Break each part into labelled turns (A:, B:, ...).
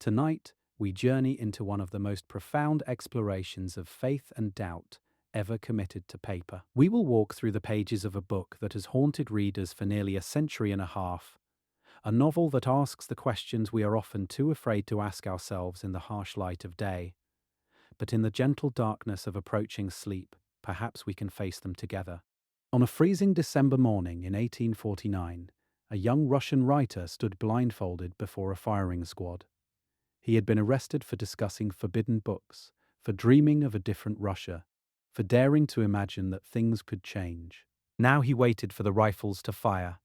A: Tonight, we journey into one of the most profound explorations of faith and doubt ever committed to paper. We will walk through the pages of a book that has haunted readers for nearly a century and a half, a novel that asks the questions we are often too afraid to ask ourselves in the harsh light of day. But in the gentle darkness of approaching sleep, perhaps we can face them together. On a freezing December morning in 1849, a young Russian writer stood blindfolded before a firing squad. He had been arrested for discussing forbidden books, for dreaming of a different Russia, for daring to imagine that things could change. Now he waited for the rifles to fire.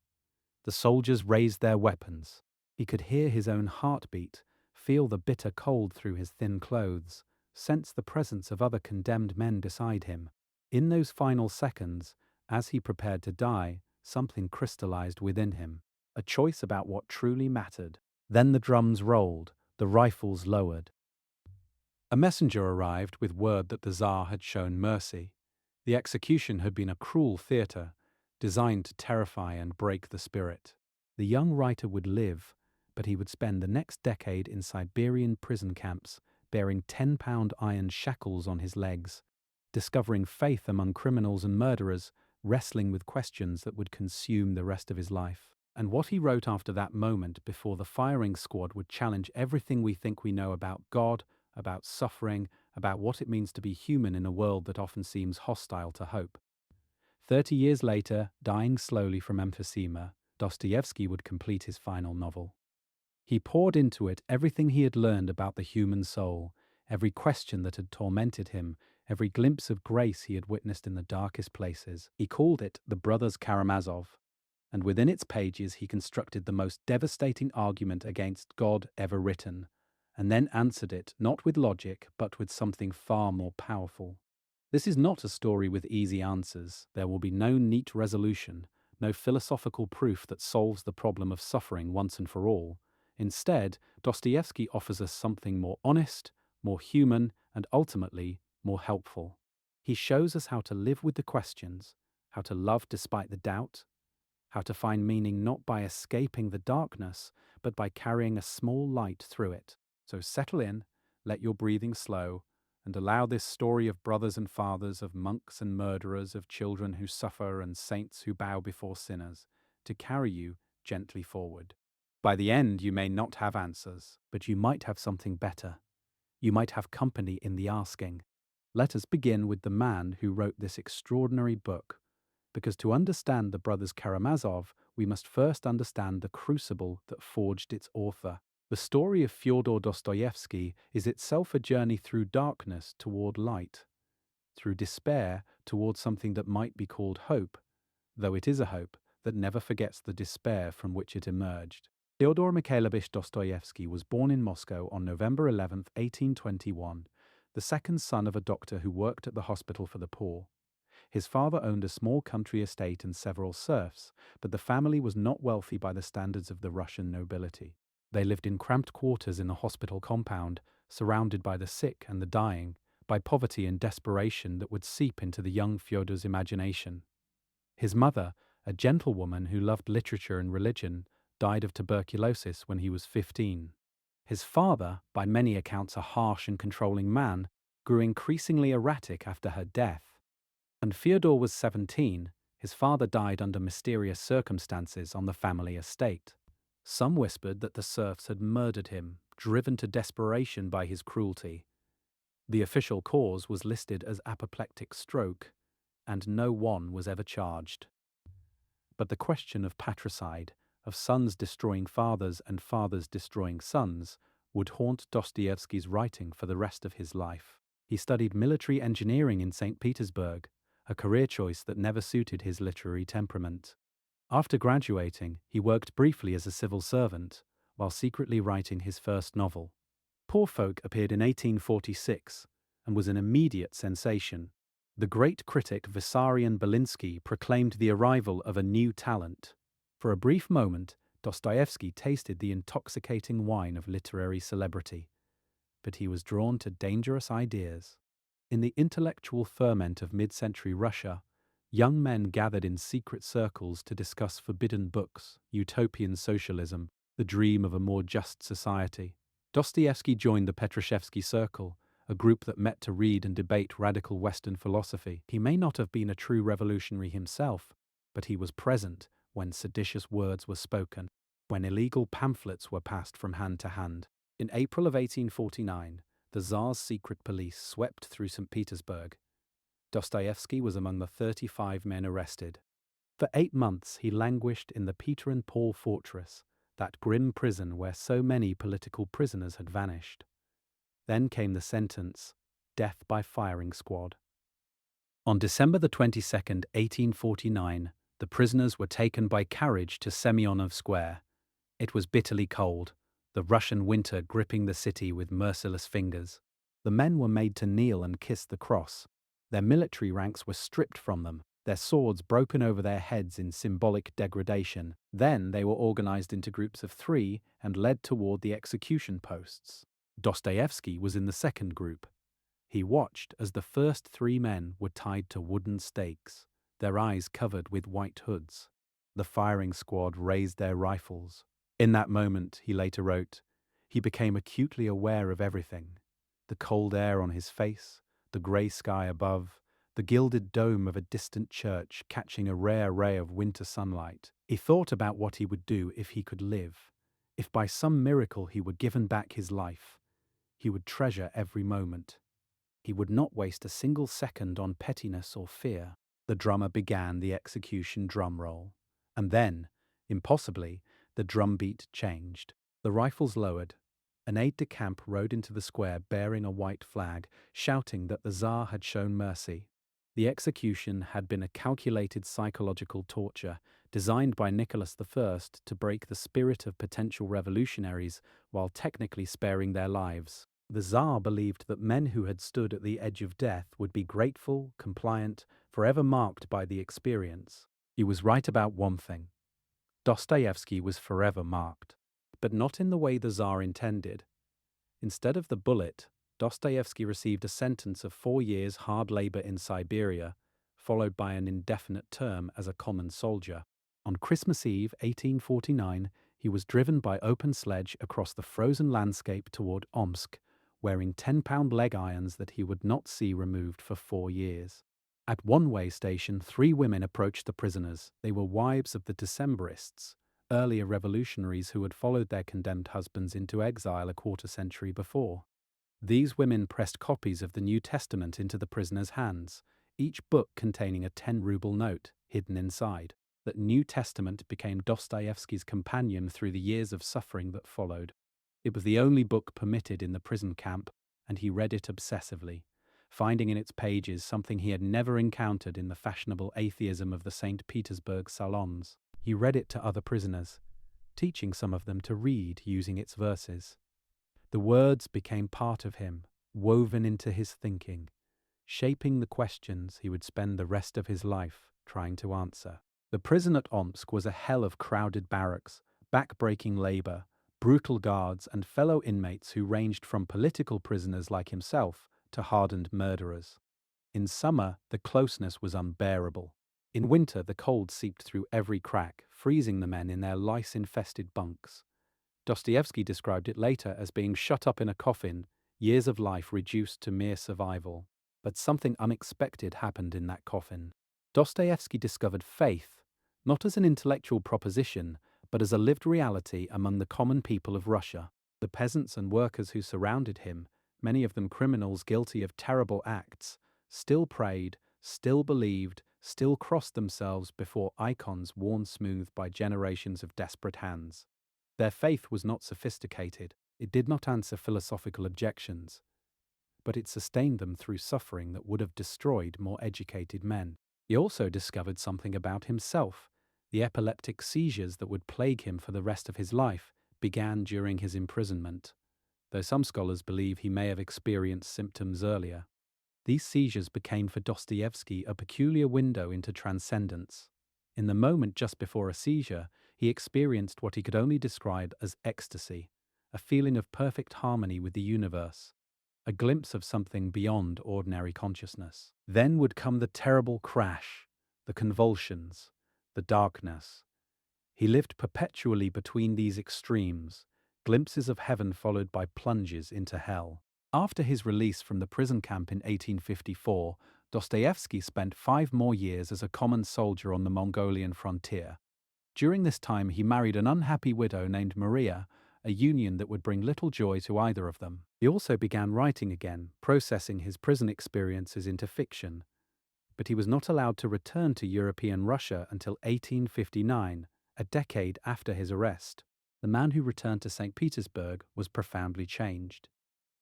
A: The soldiers raised their weapons. He could hear his own heartbeat, feel the bitter cold through his thin clothes, sense the presence of other condemned men beside him. In those final seconds, as he prepared to die, something crystallized within him, a choice about what truly mattered. Then the drums rolled, the rifles lowered. A messenger arrived with word that the Tsar had shown mercy. The execution had been a cruel theatre, designed to terrify and break the spirit. The young writer would live, but he would spend the next decade in Siberian prison camps, bearing 10-pound iron shackles on his legs, discovering faith among criminals and murderers, wrestling with questions that would consume the rest of his life. And what he wrote after that moment, before the firing squad, would challenge everything we think we know about God, about suffering, about what it means to be human in a world that often seems hostile to hope. 30 years later, dying slowly from emphysema, Dostoevsky would complete his final novel. He poured into it everything he had learned about the human soul, every question that had tormented him, every glimpse of grace he had witnessed in the darkest places. He called it the Brothers Karamazov, and within its pages he constructed the most devastating argument against God ever written, and then answered it not with logic but with something far more powerful. This is not a story with easy answers. There will be no neat resolution, no philosophical proof that solves the problem of suffering once and for all. Instead, Dostoevsky offers us something more honest, more human, and ultimately more helpful. He shows us how to live with the questions, how to love despite the doubt, how to find meaning not by escaping the darkness, but by carrying a small light through it. So settle in, let your breathing slow, and allow this story of brothers and fathers, of monks and murderers, of children who suffer and saints who bow before sinners, to carry you gently forward. By the end, you may not have answers, but you might have something better. You might have company in the asking. Let us begin with the man who wrote this extraordinary book, because to understand the Brothers Karamazov, we must first understand the crucible that forged its author. The story of Fyodor Dostoevsky is itself a journey through darkness toward light, through despair toward something that might be called hope, though it is a hope that never forgets the despair from which it emerged. Fyodor Mikhailovich Dostoevsky was born in Moscow on November 11, 1821, the second son of a doctor who worked at the hospital for the poor. His father owned a small country estate and several serfs, but the family was not wealthy by the standards of the Russian nobility. They lived in cramped quarters in a hospital compound, surrounded by the sick and the dying, by poverty and desperation that would seep into the young Fyodor's imagination. His mother, a gentlewoman who loved literature and religion, died of tuberculosis when he was 15. His father, by many accounts a harsh and controlling man, grew increasingly erratic after her death. When Fyodor was 17, his father died under mysterious circumstances on the family estate. Some whispered that the serfs had murdered him, driven to desperation by his cruelty. The official cause was listed as apoplectic stroke, and no one was ever charged. But the question of patricide, of sons destroying fathers and fathers destroying sons, would haunt Dostoevsky's writing for the rest of his life. He studied military engineering in St. Petersburg, a career choice that never suited his literary temperament. After graduating, he worked briefly as a civil servant, while secretly writing his first novel. Poor Folk appeared in 1846 and was an immediate sensation. The great critic Vissarion Belinsky proclaimed the arrival of a new talent. For a brief moment, Dostoevsky tasted the intoxicating wine of literary celebrity, but he was drawn to dangerous ideas. In the intellectual ferment of mid-century Russia, young men gathered in secret circles to discuss forbidden books, utopian socialism, the dream of a more just society. Dostoevsky joined the Petrashevsky Circle, a group that met to read and debate radical Western philosophy. He may not have been a true revolutionary himself, but he was present when seditious words were spoken, when illegal pamphlets were passed from hand to hand. In April of 1849, the Tsar's secret police swept through St. Petersburg. Dostoevsky was among the 35 men arrested. For 8 months he languished in the Peter and Paul fortress, that grim prison where so many political prisoners had vanished. Then came the sentence, death by firing squad. On December the 22nd, 1849, the prisoners were taken by carriage to Semyonov Square. It was bitterly cold, the Russian winter gripping the city with merciless fingers. The men were made to kneel and kiss the cross. Their military ranks were stripped from them, their swords broken over their heads in symbolic degradation. Then they were organized into groups of 3 and led toward the execution posts. Dostoevsky was in the second group. He watched as the first 3 men were tied to wooden stakes, their eyes covered with white hoods. The firing squad raised their rifles. In that moment, he later wrote, he became acutely aware of everything. The cold air on his face, the grey sky above, the gilded dome of a distant church catching a rare ray of winter sunlight. He thought about what he would do if he could live. If by some miracle he were given back his life, he would treasure every moment. He would not waste a single second on pettiness or fear. The drummer began the execution drum roll. And then, impossibly, the drumbeat changed. The rifles lowered. An aide-de-camp rode into the square bearing a white flag, shouting that the Tsar had shown mercy. The execution had been a calculated psychological torture, designed by Nicholas I to break the spirit of potential revolutionaries while technically sparing their lives. The Tsar believed that men who had stood at the edge of death would be grateful, compliant, forever marked by the experience. He was right about one thing. Dostoevsky was forever marked, but not in the way the Tsar intended. Instead of the bullet, Dostoevsky received a sentence of 4 years hard labor in Siberia, followed by an indefinite term as a common soldier. On Christmas Eve, 1849, he was driven by open sledge across the frozen landscape toward Omsk, wearing 10-pound leg irons that he would not see removed for 4 years. At one way station, 3 women approached the prisoners. They were wives of the Decembrists, earlier revolutionaries who had followed their condemned husbands into exile a quarter-century before. These women pressed copies of the New Testament into the prisoners' hands, each book containing a 10-ruble note hidden inside. That New Testament became Dostoevsky's companion through the years of suffering that followed. It was the only book permitted in the prison camp, and he read it obsessively, finding in its pages something he had never encountered in the fashionable atheism of the St. Petersburg salons. He read it to other prisoners, teaching some of them to read using its verses. The words became part of him, woven into his thinking, shaping the questions he would spend the rest of his life trying to answer. The prison at Omsk was a hell of crowded barracks, back-breaking labor, brutal guards, and fellow inmates who ranged from political prisoners like himself to hardened murderers. In summer, the closeness was unbearable. In winter, the cold seeped through every crack, freezing the men in their lice-infested bunks. Dostoevsky described it later as being shut up in a coffin, years of life reduced to mere survival. But something unexpected happened in that coffin. Dostoevsky discovered faith, not as an intellectual proposition, but as a lived reality among the common people of Russia. The peasants and workers who surrounded him, many of them criminals guilty of terrible acts, still prayed, still believed, still crossed themselves before icons worn smooth by generations of desperate hands. Their faith was not sophisticated. It did not answer philosophical objections, but it sustained them through suffering that would have destroyed more educated men. He also discovered something about himself. The epileptic seizures that would plague him for the rest of his life began during his imprisonment, though some scholars believe he may have experienced symptoms earlier. These seizures became for Dostoevsky a peculiar window into transcendence. In the moment just before a seizure, he experienced what he could only describe as ecstasy, a feeling of perfect harmony with the universe, a glimpse of something beyond ordinary consciousness. Then would come the terrible crash, the convulsions, the darkness. He lived perpetually between these extremes, glimpses of heaven followed by plunges into hell. After his release from the prison camp in 1854, Dostoevsky spent 5 more years as a common soldier on the Mongolian frontier. During this time, he married an unhappy widow named Maria, a union that would bring little joy to either of them. He also began writing again, processing his prison experiences into fiction. But he was not allowed to return to European Russia until 1859, a decade after his arrest. The man who returned to St. Petersburg was profoundly changed.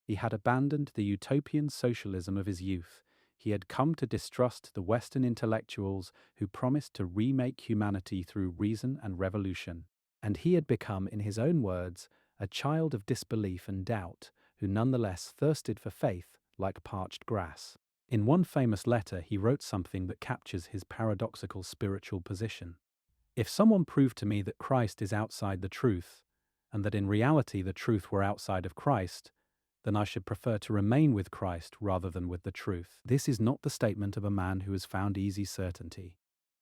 A: He had abandoned the utopian socialism of his youth. He had come to distrust the Western intellectuals who promised to remake humanity through reason and revolution. And he had become, in his own words, a child of disbelief and doubt, who nonetheless thirsted for faith like parched grass. In one famous letter, he wrote something that captures his paradoxical spiritual position. If someone proved to me that Christ is outside the truth, and that in reality the truth were outside of Christ, then I should prefer to remain with Christ rather than with the truth. This is not the statement of a man who has found easy certainty.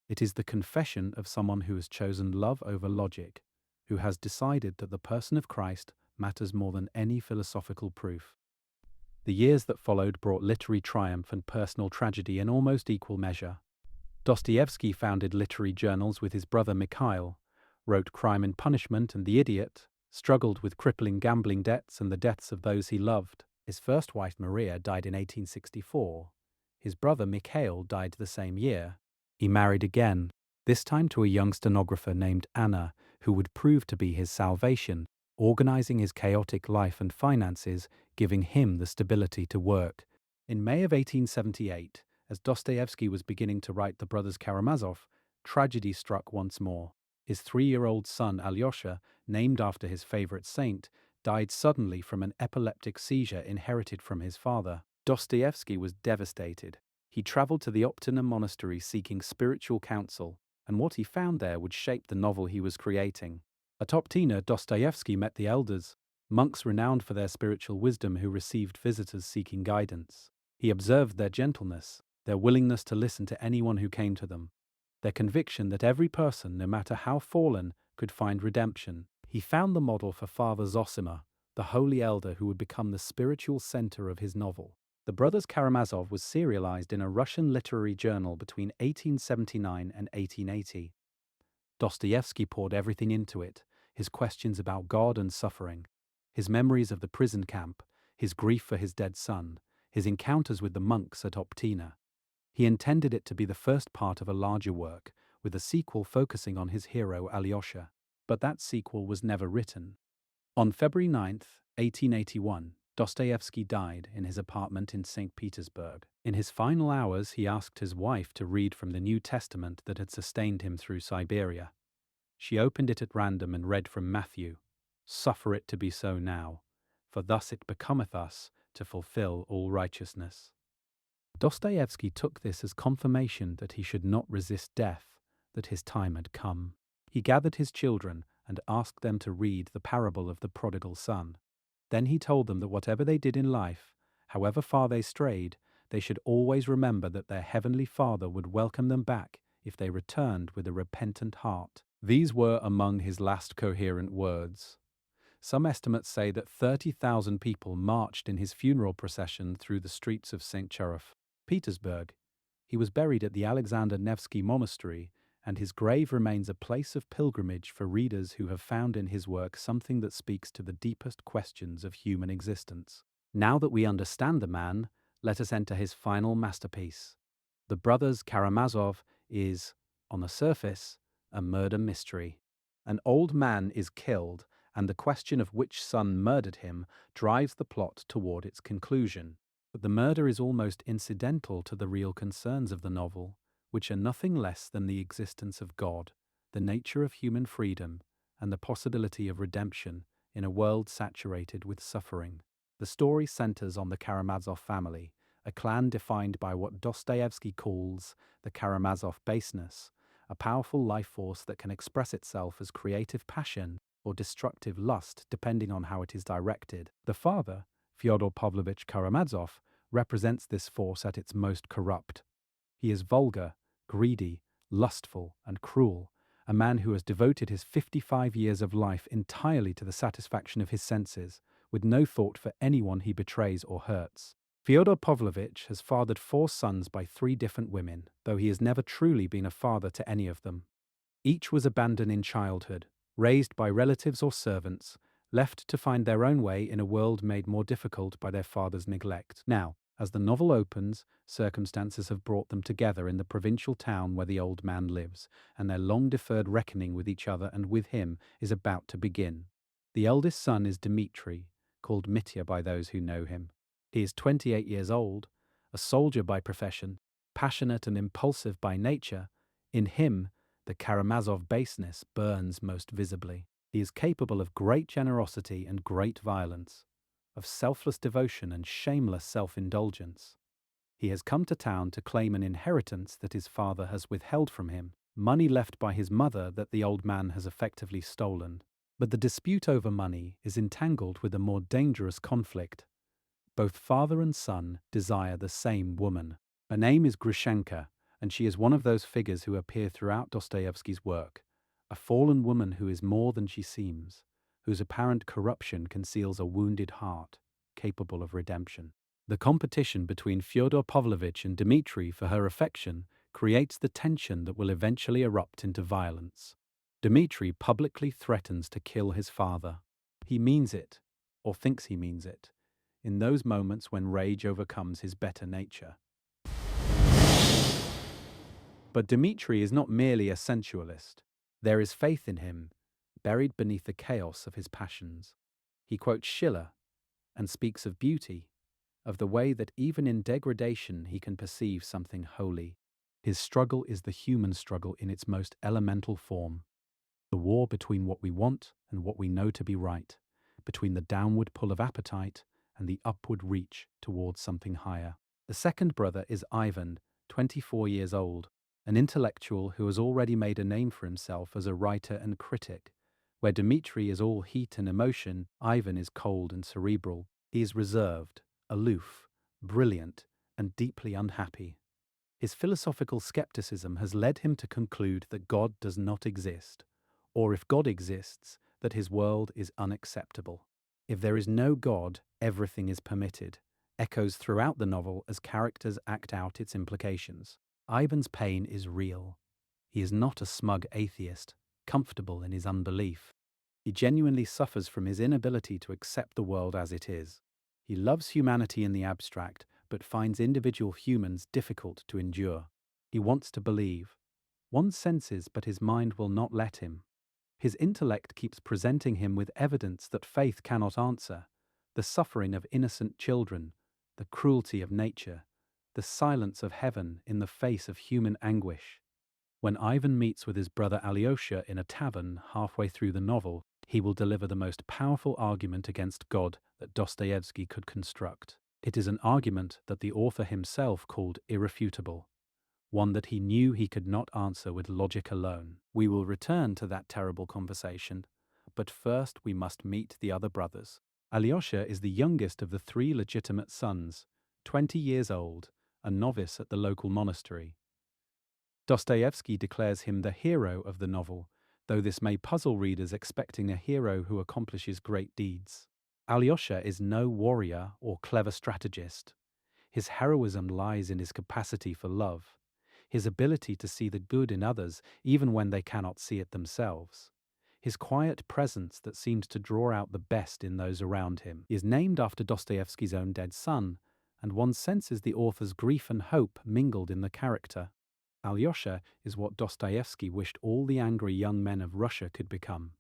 A: It is the confession of someone who has chosen love over logic, who has decided that the person of Christ matters more than any philosophical proof. The years that followed brought literary triumph and personal tragedy in almost equal measure. Dostoevsky founded literary journals with his brother Mikhail, wrote Crime and Punishment and The Idiot, struggled with crippling gambling debts and the deaths of those he loved. His first wife Maria died in 1864. His brother Mikhail died the same year. He married again, this time to a young stenographer named Anna, who would prove to be his salvation, organizing his chaotic life and finances, giving him the stability to work. In May of 1878, as Dostoevsky was beginning to write The Brothers Karamazov, tragedy struck once more. His 3-year-old son Alyosha, named after his favorite saint, died suddenly from an epileptic seizure inherited from his father. Dostoevsky was devastated. He traveled to the Optina monastery seeking spiritual counsel, and what he found there would shape the novel he was creating. At Optina, Dostoevsky met the elders, monks renowned for their spiritual wisdom who received visitors seeking guidance. He observed their gentleness, their willingness to listen to anyone who came to them, their conviction that every person, no matter how fallen, could find redemption. He found the model for Father Zosima, the holy elder who would become the spiritual center of his novel. The Brothers Karamazov was serialized in a Russian literary journal between 1879 and 1880. Dostoevsky poured everything into it, his questions about God and suffering, his memories of the prison camp, his grief for his dead son, his encounters with the monks at Optina. He intended it to be the first part of a larger work, with a sequel focusing on his hero Alyosha. But that sequel was never written. On February 9, 1881, Dostoevsky died in his apartment in St. Petersburg. In his final hours, he asked his wife to read from the New Testament that had sustained him through Siberia. She opened it at random and read from Matthew, "Suffer it to be so now, for thus it becometh us to fulfill all righteousness." Dostoevsky took this as confirmation that he should not resist death, that his time had come. He gathered his children and asked them to read the parable of the prodigal son. Then he told them that whatever they did in life, however far they strayed, they should always remember that their heavenly Father would welcome them back if they returned with a repentant heart. These were among his last coherent words. Some estimates say that 30,000 people marched in his funeral procession through the streets of St. Petersburg. He was buried at the Alexander Nevsky Monastery, and his grave remains a place of pilgrimage for readers who have found in his work something that speaks to the deepest questions of human existence. Now that we understand the man, let us enter his final masterpiece. The Brothers Karamazov is, on the surface, a murder mystery. An old man is killed, and the question of which son murdered him drives the plot toward its conclusion. But the murder is almost incidental to the real concerns of the novel, which are nothing less than the existence of God, the nature of human freedom, and the possibility of redemption in a world saturated with suffering. The story centers on the Karamazov family, a clan defined by what Dostoevsky calls the Karamazov baseness, a powerful life force that can express itself as creative passion or destructive lust depending on how it is directed. The father, Fyodor Pavlovich Karamazov, represents this force at its most corrupt. He is vulgar, greedy, lustful, and cruel, a man who has devoted his 55 years of life entirely to the satisfaction of his senses, with no thought for anyone he betrays or hurts. Fyodor Pavlovich has fathered 4 sons by 3 different women, though he has never truly been a father to any of them. Each was abandoned in childhood, raised by relatives or servants, left to find their own way in a world made more difficult by their father's neglect. Now, as the novel opens, circumstances have brought them together in the provincial town where the old man lives, and their long-deferred reckoning with each other and with him is about to begin. The eldest son is Dmitri, called Mitya by those who know him. He is 28 years old, a soldier by profession, passionate and impulsive by nature. In him, the Karamazov baseness burns most visibly. He is capable of great generosity and great violence, of selfless devotion and shameless self-indulgence. He has come to town to claim an inheritance that his father has withheld from him, money left by his mother that the old man has effectively stolen. But the dispute over money is entangled with a more dangerous conflict. Both father and son desire the same woman. Her name is Grushenka, and she is one of those figures who appear throughout Dostoevsky's work, a fallen woman who is more than she seems, whose apparent corruption conceals a wounded heart, capable of redemption. The competition between Fyodor Pavlovich and Dmitri for her affection creates the tension that will eventually erupt into violence. Dmitri publicly threatens to kill his father. He means it, or thinks he means it, in those moments when rage overcomes his better nature. But Dmitri is not merely a sensualist. There is faith in him, buried beneath the chaos of his passions. He quotes Schiller and speaks of beauty, of the way that even in degradation he can perceive something holy. His struggle is the human struggle in its most elemental form. The war between what we want and what we know to be right, between the downward pull of appetite and the upward reach towards something higher. The second brother is Ivan, 24 years old, an intellectual who has already made a name for himself as a writer and critic. Where Dmitri is all heat and emotion, Ivan is cold and cerebral. He is reserved, aloof, brilliant, and deeply unhappy. His philosophical skepticism has led him to conclude that God does not exist, or if God exists, that his world is unacceptable. If there is no God, everything is permitted, echoes throughout the novel as characters act out its implications. Ivan's pain is real. He is not a smug atheist, comfortable in his unbelief. He genuinely suffers from his inability to accept the world as it is. He loves humanity in the abstract, but finds individual humans difficult to endure. He wants to believe. One senses, but his mind will not let him. His intellect keeps presenting him with evidence that faith cannot answer: the suffering of innocent children, the cruelty of nature, the silence of heaven in the face of human anguish. When Ivan meets with his brother Alyosha in a tavern halfway through the novel, he will deliver the most powerful argument against God that Dostoevsky could construct. It is an argument that the author himself called irrefutable, one that he knew he could not answer with logic alone. We will return to that terrible conversation, but first we must meet the other brothers. Alyosha is the youngest of the 3 legitimate sons, 20 years old, a novice at the local monastery. Dostoevsky declares him the hero of the novel, though this may puzzle readers expecting a hero who accomplishes great deeds. Alyosha is no warrior or clever strategist. His heroism lies in his capacity for love, his ability to see the good in others even when they cannot see it themselves. His quiet presence that seems to draw out the best in those around him. He is named after Dostoevsky's own dead son, and one senses the author's grief and hope mingled in the character. Alyosha is what Dostoevsky wished all the angry young men of Russia could become: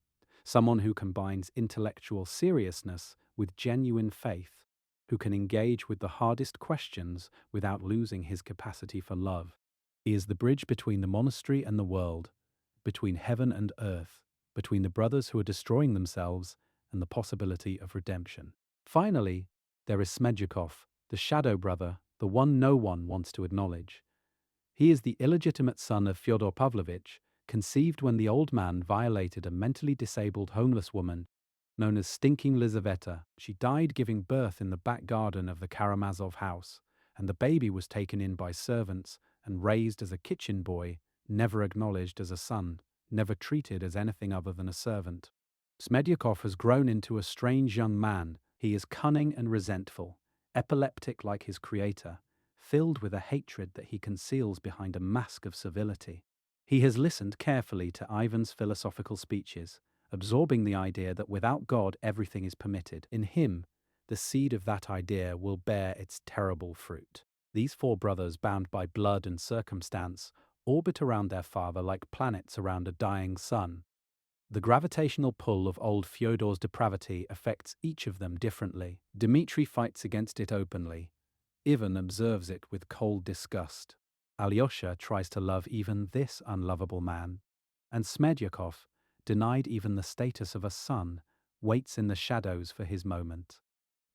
A: someone who combines intellectual seriousness with genuine faith, who can engage with the hardest questions without losing his capacity for love. He is the bridge between the monastery and the world, between heaven and earth, between the brothers who are destroying themselves and the possibility of redemption. Finally, there is Smedjakov, the shadow brother, the one no one wants to acknowledge. He is the illegitimate son of Fyodor Pavlovich, conceived when the old man violated a mentally disabled homeless woman known as Stinking Lizaveta. She died giving birth in the back garden of the Karamazov house, and the baby was taken in by servants and raised as a kitchen boy, never acknowledged as a son, never treated as anything other than a servant. Smedyakov has grown into a strange young man. He is cunning and resentful, epileptic like his creator, filled with a hatred that he conceals behind a mask of civility. He has listened carefully to Ivan's philosophical speeches, absorbing the idea that without God everything is permitted. In him, the seed of that idea will bear its terrible fruit. These four brothers, bound by blood and circumstance, orbit around their father like planets around a dying sun. The gravitational pull of old Fyodor's depravity affects each of them differently. Dmitri fights against it openly. Ivan observes it with cold disgust. Alyosha tries to love even this unlovable man. And Smedyakov, denied even the status of a son, waits in the shadows for his moment.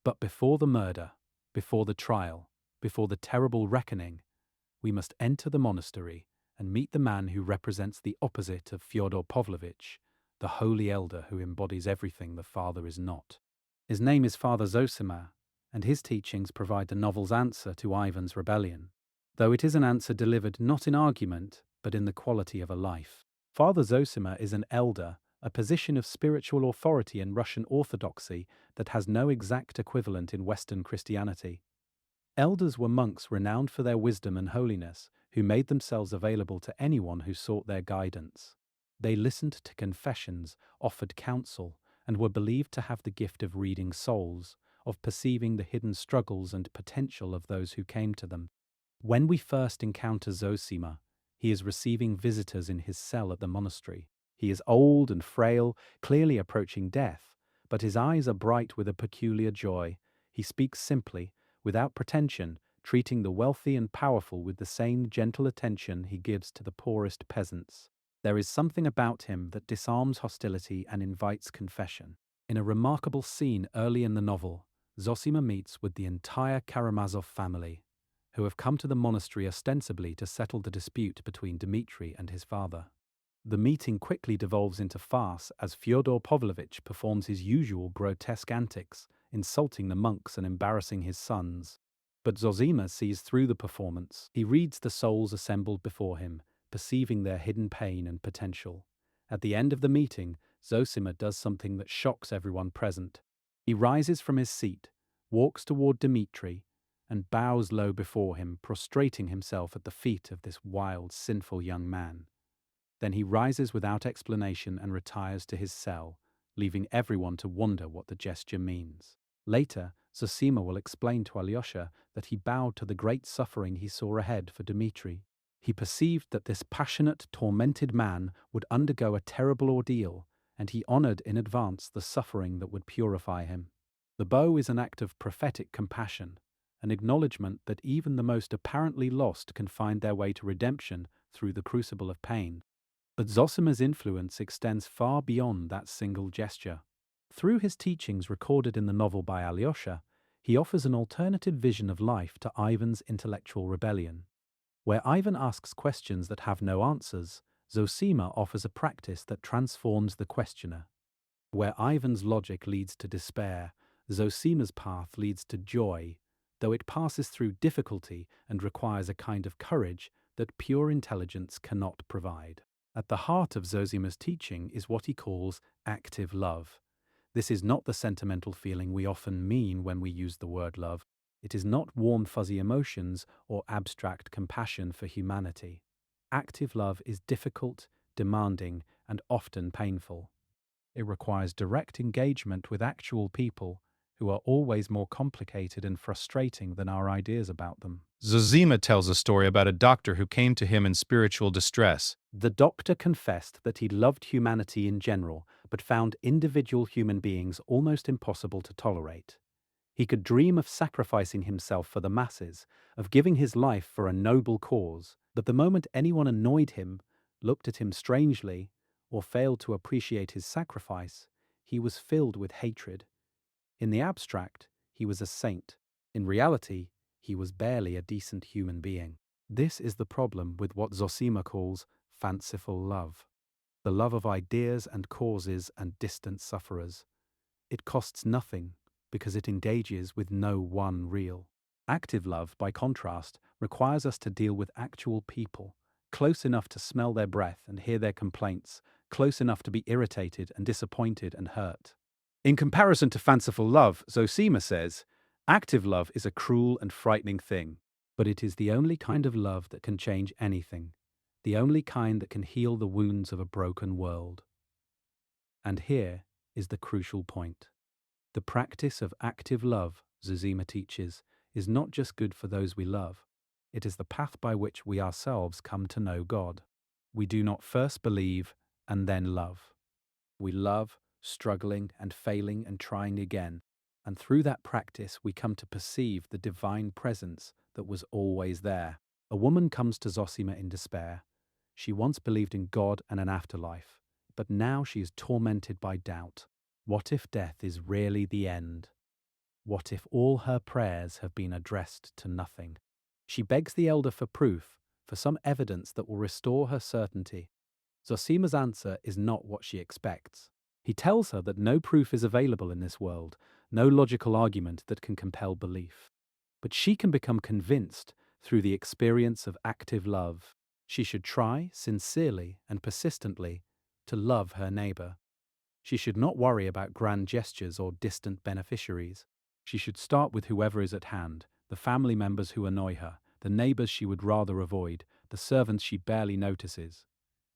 A: But before the murder, before the trial, before the terrible reckoning, we must enter the monastery and meet the man who represents the opposite of Fyodor Pavlovitch, the holy elder who embodies everything the father is not. His name is Father Zosima, and his teachings provide the novel's answer to Ivan's rebellion, though it is an answer delivered not in argument, but in the quality of a life. Father Zosima is an elder, a position of spiritual authority in Russian Orthodoxy that has no exact equivalent in Western Christianity. Elders were monks renowned for their wisdom and holiness, who made themselves available to anyone who sought their guidance. They listened to confessions, offered counsel, and were believed to have the gift of reading souls, of perceiving the hidden struggles and potential of those who came to them. When we first encounter Zosima, he is receiving visitors in his cell at the monastery. He is old and frail, clearly approaching death, but his eyes are bright with a peculiar joy. He speaks simply, without pretension, treating the wealthy and powerful with the same gentle attention he gives to the poorest peasants. There is something about him that disarms hostility and invites confession. In a remarkable scene early in the novel, Zosima meets with the entire Karamazov family, who have come to the monastery ostensibly to settle the dispute between Dmitri and his father. The meeting quickly devolves into farce as Fyodor Pavlovitch performs his usual grotesque antics, insulting the monks and embarrassing his sons. But Zosima sees through the performance. He reads the souls assembled before him, perceiving their hidden pain and potential. At the end of the meeting, Zosima does something that shocks everyone present. He rises from his seat, walks toward Dmitri, and bows low before him, prostrating himself at the feet of this wild, sinful young man. Then he rises without explanation and retires to his cell, leaving everyone to wonder what the gesture means. Later, Zosima will explain to Alyosha that he bowed to the great suffering he saw ahead for Dmitri. He perceived that this passionate, tormented man would undergo a terrible ordeal, and he honored in advance the suffering that would purify him. The bow is an act of prophetic compassion, an acknowledgement that even the most apparently lost can find their way to redemption through the crucible of pain. But Zosima's influence extends far beyond that single gesture. Through his teachings recorded in the novel by Alyosha, he offers an alternative vision of life to Ivan's intellectual rebellion. Where Ivan asks questions that have no answers, Zosima offers a practice that transforms the questioner. Where Ivan's logic leads to despair, Zosima's path leads to joy, though it passes through difficulty and requires a kind of courage that pure intelligence cannot provide. At the heart of Zosima's teaching is what he calls active love. This is not the sentimental feeling we often mean when we use the word love. It is not warm, fuzzy emotions or abstract compassion for humanity. Active love is difficult, demanding, and often painful. It requires direct engagement with actual people who are always more complicated and frustrating than our ideas about them.
B: Zosima tells a story about a doctor who came to him in spiritual distress.
A: The doctor confessed that he loved humanity in general, but found individual human beings almost impossible to tolerate. He could dream of sacrificing himself for the masses, of giving his life for a noble cause, but the moment anyone annoyed him, looked at him strangely, or failed to appreciate his sacrifice, he was filled with hatred. In the abstract, he was a saint. In reality, he was barely a decent human being. This is the problem with what Zosima calls fanciful love, the love of ideas and causes and distant sufferers. It costs nothing because it engages with no one real. Active love, by contrast, requires us to deal with actual people, close enough to smell their breath and hear their complaints, close enough to be irritated and disappointed and hurt. In comparison to fanciful love, Zosima says, active love is a cruel and frightening thing, but it is the only kind of love that can change anything, the only kind that can heal the wounds of a broken world. And here is the crucial point. The practice of active love, Zosima teaches, is not just good for those we love. It is the path by which we ourselves come to know God. We do not first believe and then love. We love, struggling and failing and trying again, and through that practice we come to perceive the divine presence that was always there. A woman comes to Zosima in despair. She once believed in God and an afterlife, but now she is tormented by doubt. What if death is really the end? What if all her prayers have been addressed to nothing? She begs the elder for proof, for some evidence that will restore her certainty. Zosima's answer is not what she expects. He tells her that no proof is available in this world, no logical argument that can compel belief. But she can become convinced through the experience of active love. She should try, sincerely and persistently, to love her neighbor. She should not worry about grand gestures or distant beneficiaries. She should start with whoever is at hand, the family members who annoy her, the neighbors she would rather avoid, the servants she barely notices.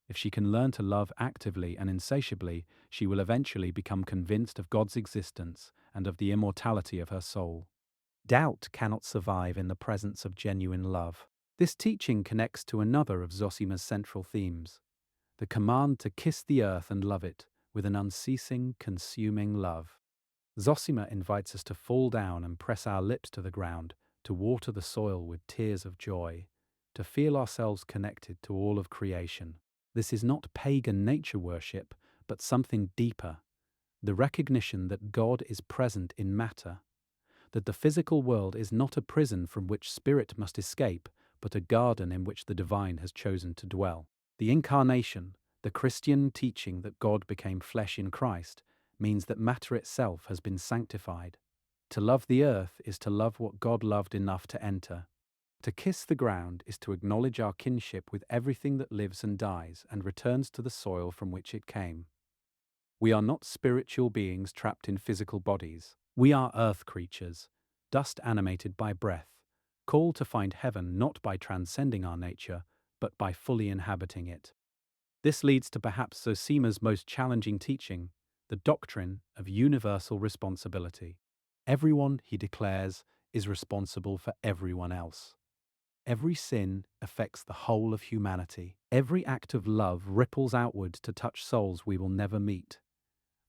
A: If she can learn to love actively and insatiably, she will eventually become convinced of God's existence and of the immortality of her soul. Doubt cannot survive in the presence of genuine love. This teaching connects to another of Zosima's central themes, the command to kiss the earth and love it with an unceasing, consuming love. Zosima invites us to fall down and press our lips to the ground, to water the soil with tears of joy, to feel ourselves connected to all of creation. This is not pagan nature worship, but something deeper, the recognition that God is present in matter, that the physical world is not a prison from which spirit must escape, but a garden in which the divine has chosen to dwell. The incarnation, the Christian teaching that God became flesh in Christ, means that matter itself has been sanctified. To love the earth is to love what God loved enough to enter. To kiss the ground is to acknowledge our kinship with everything that lives and dies and returns to the soil from which it came. We are not spiritual beings trapped in physical bodies. We are earth creatures, dust animated by breath, called to find heaven not by transcending our nature, but by fully inhabiting it. This leads to perhaps Zosima's most challenging teaching, the doctrine of universal responsibility. Everyone, he declares, is responsible for everyone else. Every sin affects the whole of humanity. Every act of love ripples outward to touch souls we will never meet.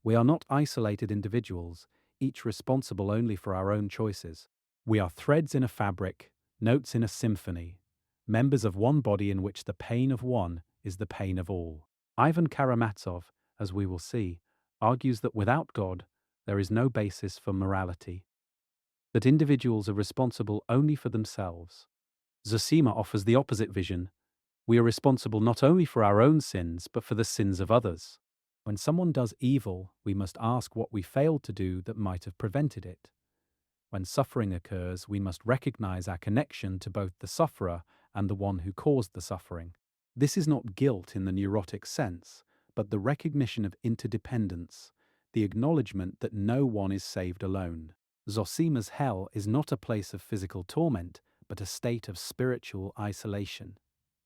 A: We are not isolated individuals, each responsible only for our own choices. We are threads in a fabric, notes in a symphony, members of one body in which the pain of one is the pain of all. Ivan Karamazov, as we will see, argues that without God, there is no basis for morality, that individuals are responsible only for themselves. Zosima offers the opposite vision. We are responsible not only for our own sins, but for the sins of others. When someone does evil, we must ask what we failed to do that might have prevented it. When suffering occurs, we must recognize our connection to both the sufferer and the one who caused the suffering. This is not guilt in the neurotic sense, but the recognition of interdependence, the acknowledgement that no one is saved alone. Zosima's hell is not a place of physical torment, but a state of spiritual isolation.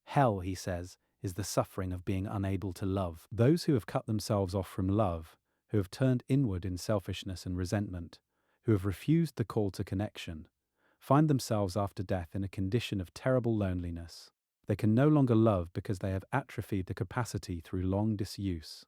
A: Hell, he says, is the suffering of being unable to love. Those who have cut themselves off from love, who have turned inward in selfishness and resentment, who have refused the call to connection, find themselves after death in a condition of terrible loneliness. They can no longer love because they have atrophied the capacity through long disuse.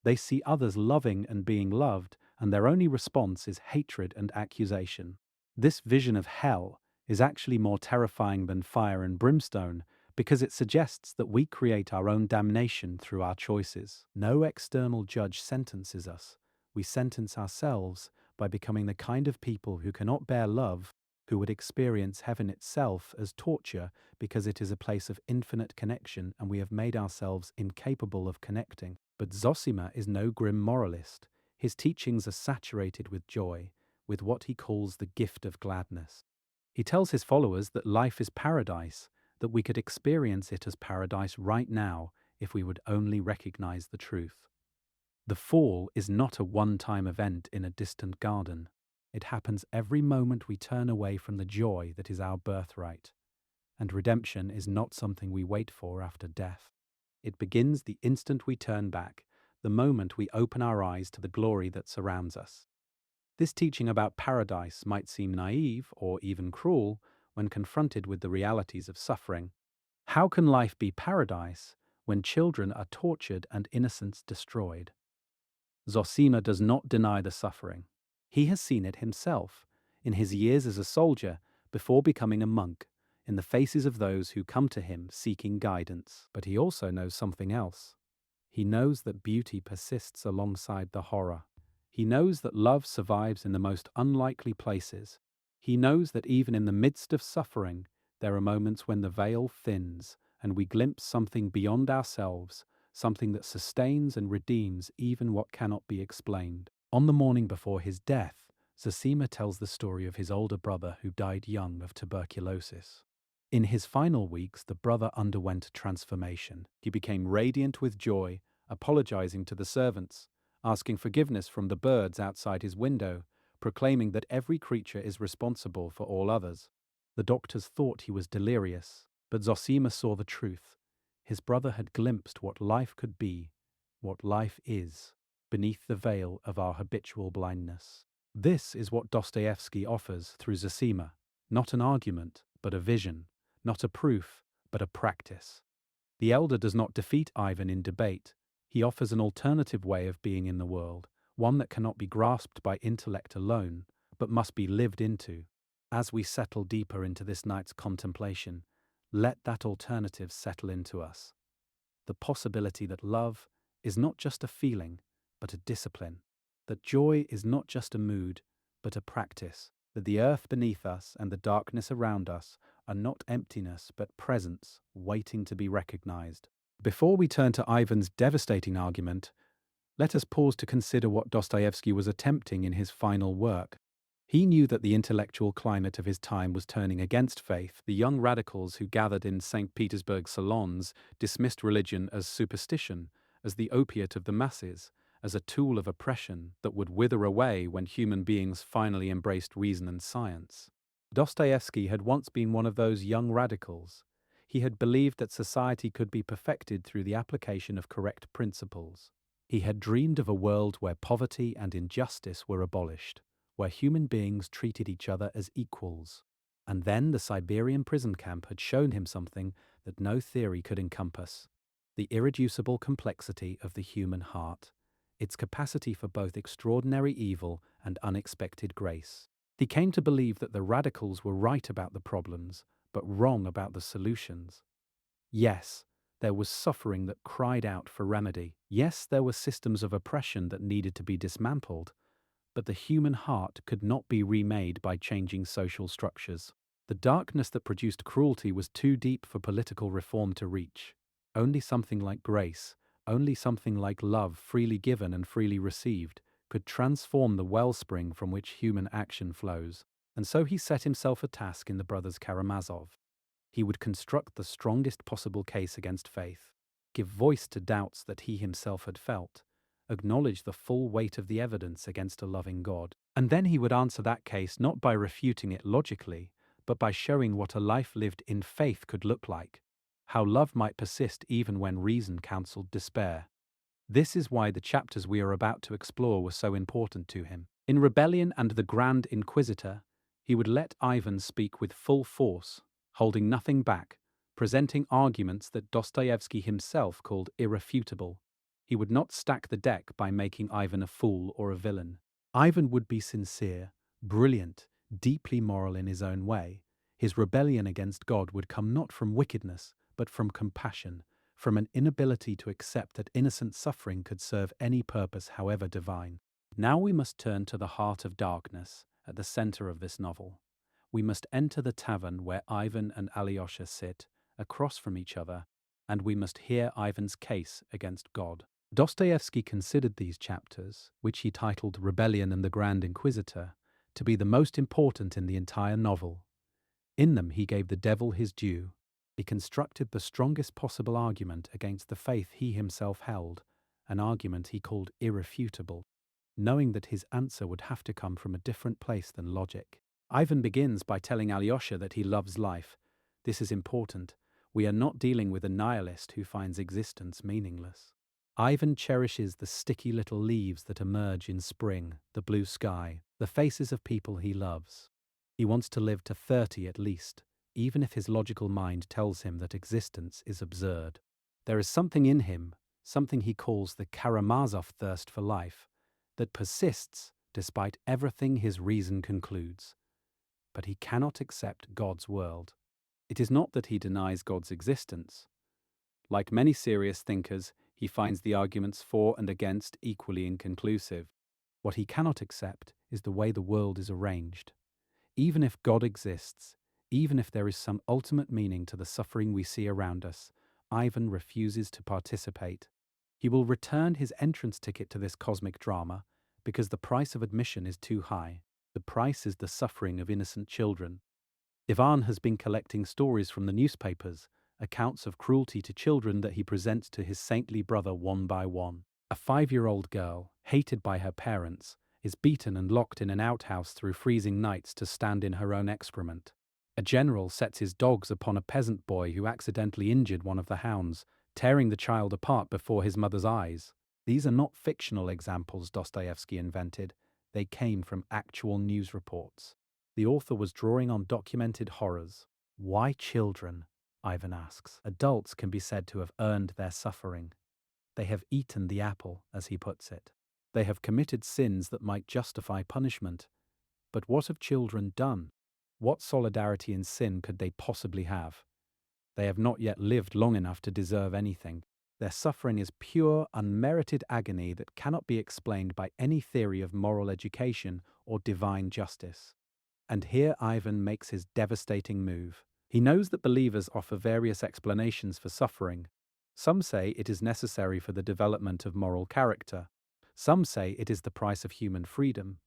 A: They see others loving and being loved, and their only response is hatred and accusation. This vision of hell is actually more terrifying than fire and brimstone because it suggests that we create our own damnation through our choices. No external judge sentences us. We sentence ourselves by becoming the kind of people who cannot bear love, who would experience heaven itself as torture because it is a place of infinite connection and we have made ourselves incapable of connecting. But Zosima is no grim moralist. His teachings are saturated with joy, with what he calls the gift of gladness. He tells his followers that life is paradise, that we could experience it as paradise right now if we would only recognize the truth. The fall is not a one-time event in a distant garden. It happens every moment we turn away from the joy that is our birthright. And redemption is not something we wait for after death. It begins the instant we turn back, the moment we open our eyes to the glory that surrounds us. This teaching about paradise might seem naive or even cruel when confronted with the realities of suffering. How can life be paradise when children are tortured and innocence destroyed? Zosima does not deny the suffering. He has seen it himself, in his years as a soldier, before becoming a monk, in the faces of those who come to him seeking guidance. But he also knows something else. He knows that beauty persists alongside the horror. He knows that love survives in the most unlikely places. He knows that even in the midst of suffering, there are moments when the veil thins and we glimpse something beyond ourselves, something that sustains and redeems even what cannot be explained. On the morning before his death, Zosima tells the story of his older brother who died young of tuberculosis. In his final weeks, the brother underwent a transformation. He became radiant with joy, apologizing to the servants, asking forgiveness from the birds outside his window, proclaiming that every creature is responsible for all others. The doctors thought he was delirious, but Zosima saw the truth. His brother had glimpsed what life could be, what life is, beneath the veil of our habitual blindness. This is what Dostoevsky offers through Zosima, not an argument, but a vision, not a proof, but a practice. The elder does not defeat Ivan in debate. He offers an alternative way of being in the world, one that cannot be grasped by intellect alone, but must be lived into. As we settle deeper into this night's contemplation, let that alternative settle into us. The possibility that love is not just a feeling, but a discipline. That joy is not just a mood, but a practice. That the earth beneath us and the darkness around us are not emptiness, but presence, waiting to be recognized. Before we turn to Ivan's devastating argument, let us pause to consider what Dostoevsky was attempting in his final work. He knew that the intellectual climate of his time was turning against faith. The young radicals who gathered in St. Petersburg salons dismissed religion as superstition, as the opiate of the masses, as a tool of oppression that would wither away when human beings finally embraced reason and science. Dostoevsky had once been one of those young radicals. He had believed that society could be perfected through the application of correct principles. He had dreamed of a world where poverty and injustice were abolished, where human beings treated each other as equals. And then the Siberian prison camp had shown him something that no theory could encompass: the irreducible complexity of the human heart, its capacity for both extraordinary evil and unexpected grace. He came to believe that the radicals were right about the problems, but wrong about the solutions. Yes, there was suffering that cried out for remedy. Yes, there were systems of oppression that needed to be dismantled, but the human heart could not be remade by changing social structures. The darkness that produced cruelty was too deep for political reform to reach. Only something like grace, only something like love freely given and freely received, could transform the wellspring from which human action flows. And so he set himself a task in the Brothers Karamazov. He would construct the strongest possible case against faith, give voice to doubts that he himself had felt, acknowledge the full weight of the evidence against a loving God. And then he would answer that case not by refuting it logically, but by showing what a life lived in faith could look like, how love might persist even when reason counseled despair. This is why the chapters we are about to explore were so important to him. In Rebellion and the Grand Inquisitor, he would let Ivan speak with full force, holding nothing back, presenting arguments that Dostoevsky himself called irrefutable. He would not stack the deck by making Ivan a fool or a villain. Ivan would be sincere, brilliant, deeply moral in his own way. His rebellion against God would come not from wickedness, but from compassion, from an inability to accept that innocent suffering could serve any purpose, however divine. Now we must turn to the heart of darkness, at the center of this novel. We must enter the tavern where Ivan and Alyosha sit, across from each other, and we must hear Ivan's case against God. Dostoevsky considered these chapters, which he titled Rebellion and the Grand Inquisitor, to be the most important in the entire novel. In them he gave the devil his due. He constructed the strongest possible argument against the faith he himself held, an argument he called irrefutable, knowing that his answer would have to come from a different place than logic. Ivan begins by telling Alyosha that he loves life. This is important. We are not dealing with a nihilist who finds existence meaningless. Ivan cherishes the sticky little leaves that emerge in spring, the blue sky, the faces of people he loves. He wants to live to 30 at least, even if his logical mind tells him that existence is absurd. There is something in him, something he calls the Karamazov thirst for life, that persists despite everything his reason concludes. But he cannot accept God's world. It is not that he denies God's existence. Like many serious thinkers, he finds the arguments for and against equally inconclusive. What he cannot accept is the way the world is arranged. Even if God exists, even if there is some ultimate meaning to the suffering we see around us, Ivan refuses to participate. He will return his entrance ticket to this cosmic drama because the price of admission is too high. The price is the suffering of innocent children. Ivan has been collecting stories from the newspapers, accounts of cruelty to children that he presents to his saintly brother one by one. A 5-year-old girl, hated by her parents, is beaten and locked in an outhouse through freezing nights to stand in her own excrement. A general sets his dogs upon a peasant boy who accidentally injured one of the hounds, tearing the child apart before his mother's eyes. These are not fictional examples Dostoevsky invented. They came from actual news reports. The author was drawing on documented horrors. Why children? Ivan asks. Adults can be said to have earned their suffering. They have eaten the apple, as he puts it. They have committed sins that might justify punishment. But what have children done? What solidarity in sin could they possibly have? They have not yet lived long enough to deserve anything. Their suffering is pure, unmerited agony that cannot be explained by any theory of moral education or divine justice. And here Ivan makes his devastating move. He knows that believers offer various explanations for suffering. Some say it is necessary for the development of moral character. Some say it is the price of human freedom.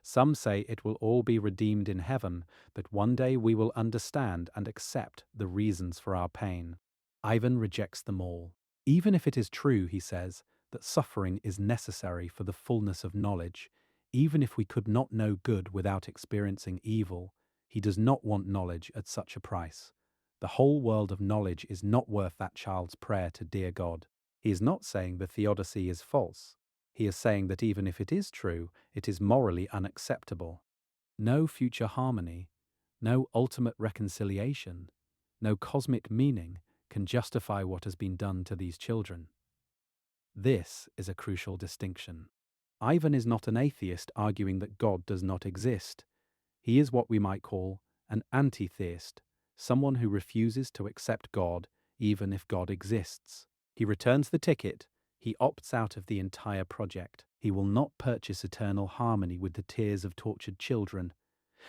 A: Some say it will all be redeemed in heaven, that one day we will understand and accept the reasons for our pain. Ivan rejects them all. Even if it is true, he says, that suffering is necessary for the fullness of knowledge, even if we could not know good without experiencing evil, he does not want knowledge at such a price. The whole world of knowledge is not worth that child's prayer to dear God. He is not saying the theodicy is false. He is saying that even if it is true, it is morally unacceptable. No future harmony, no ultimate reconciliation, no cosmic meaning can justify what has been done to these children. This is a crucial distinction. Ivan is not an atheist arguing that God does not exist. He is what we might call an anti-theist, someone who refuses to accept God even if God exists. He returns the ticket. He opts out of the entire project. He will not purchase eternal harmony with the tears of tortured children,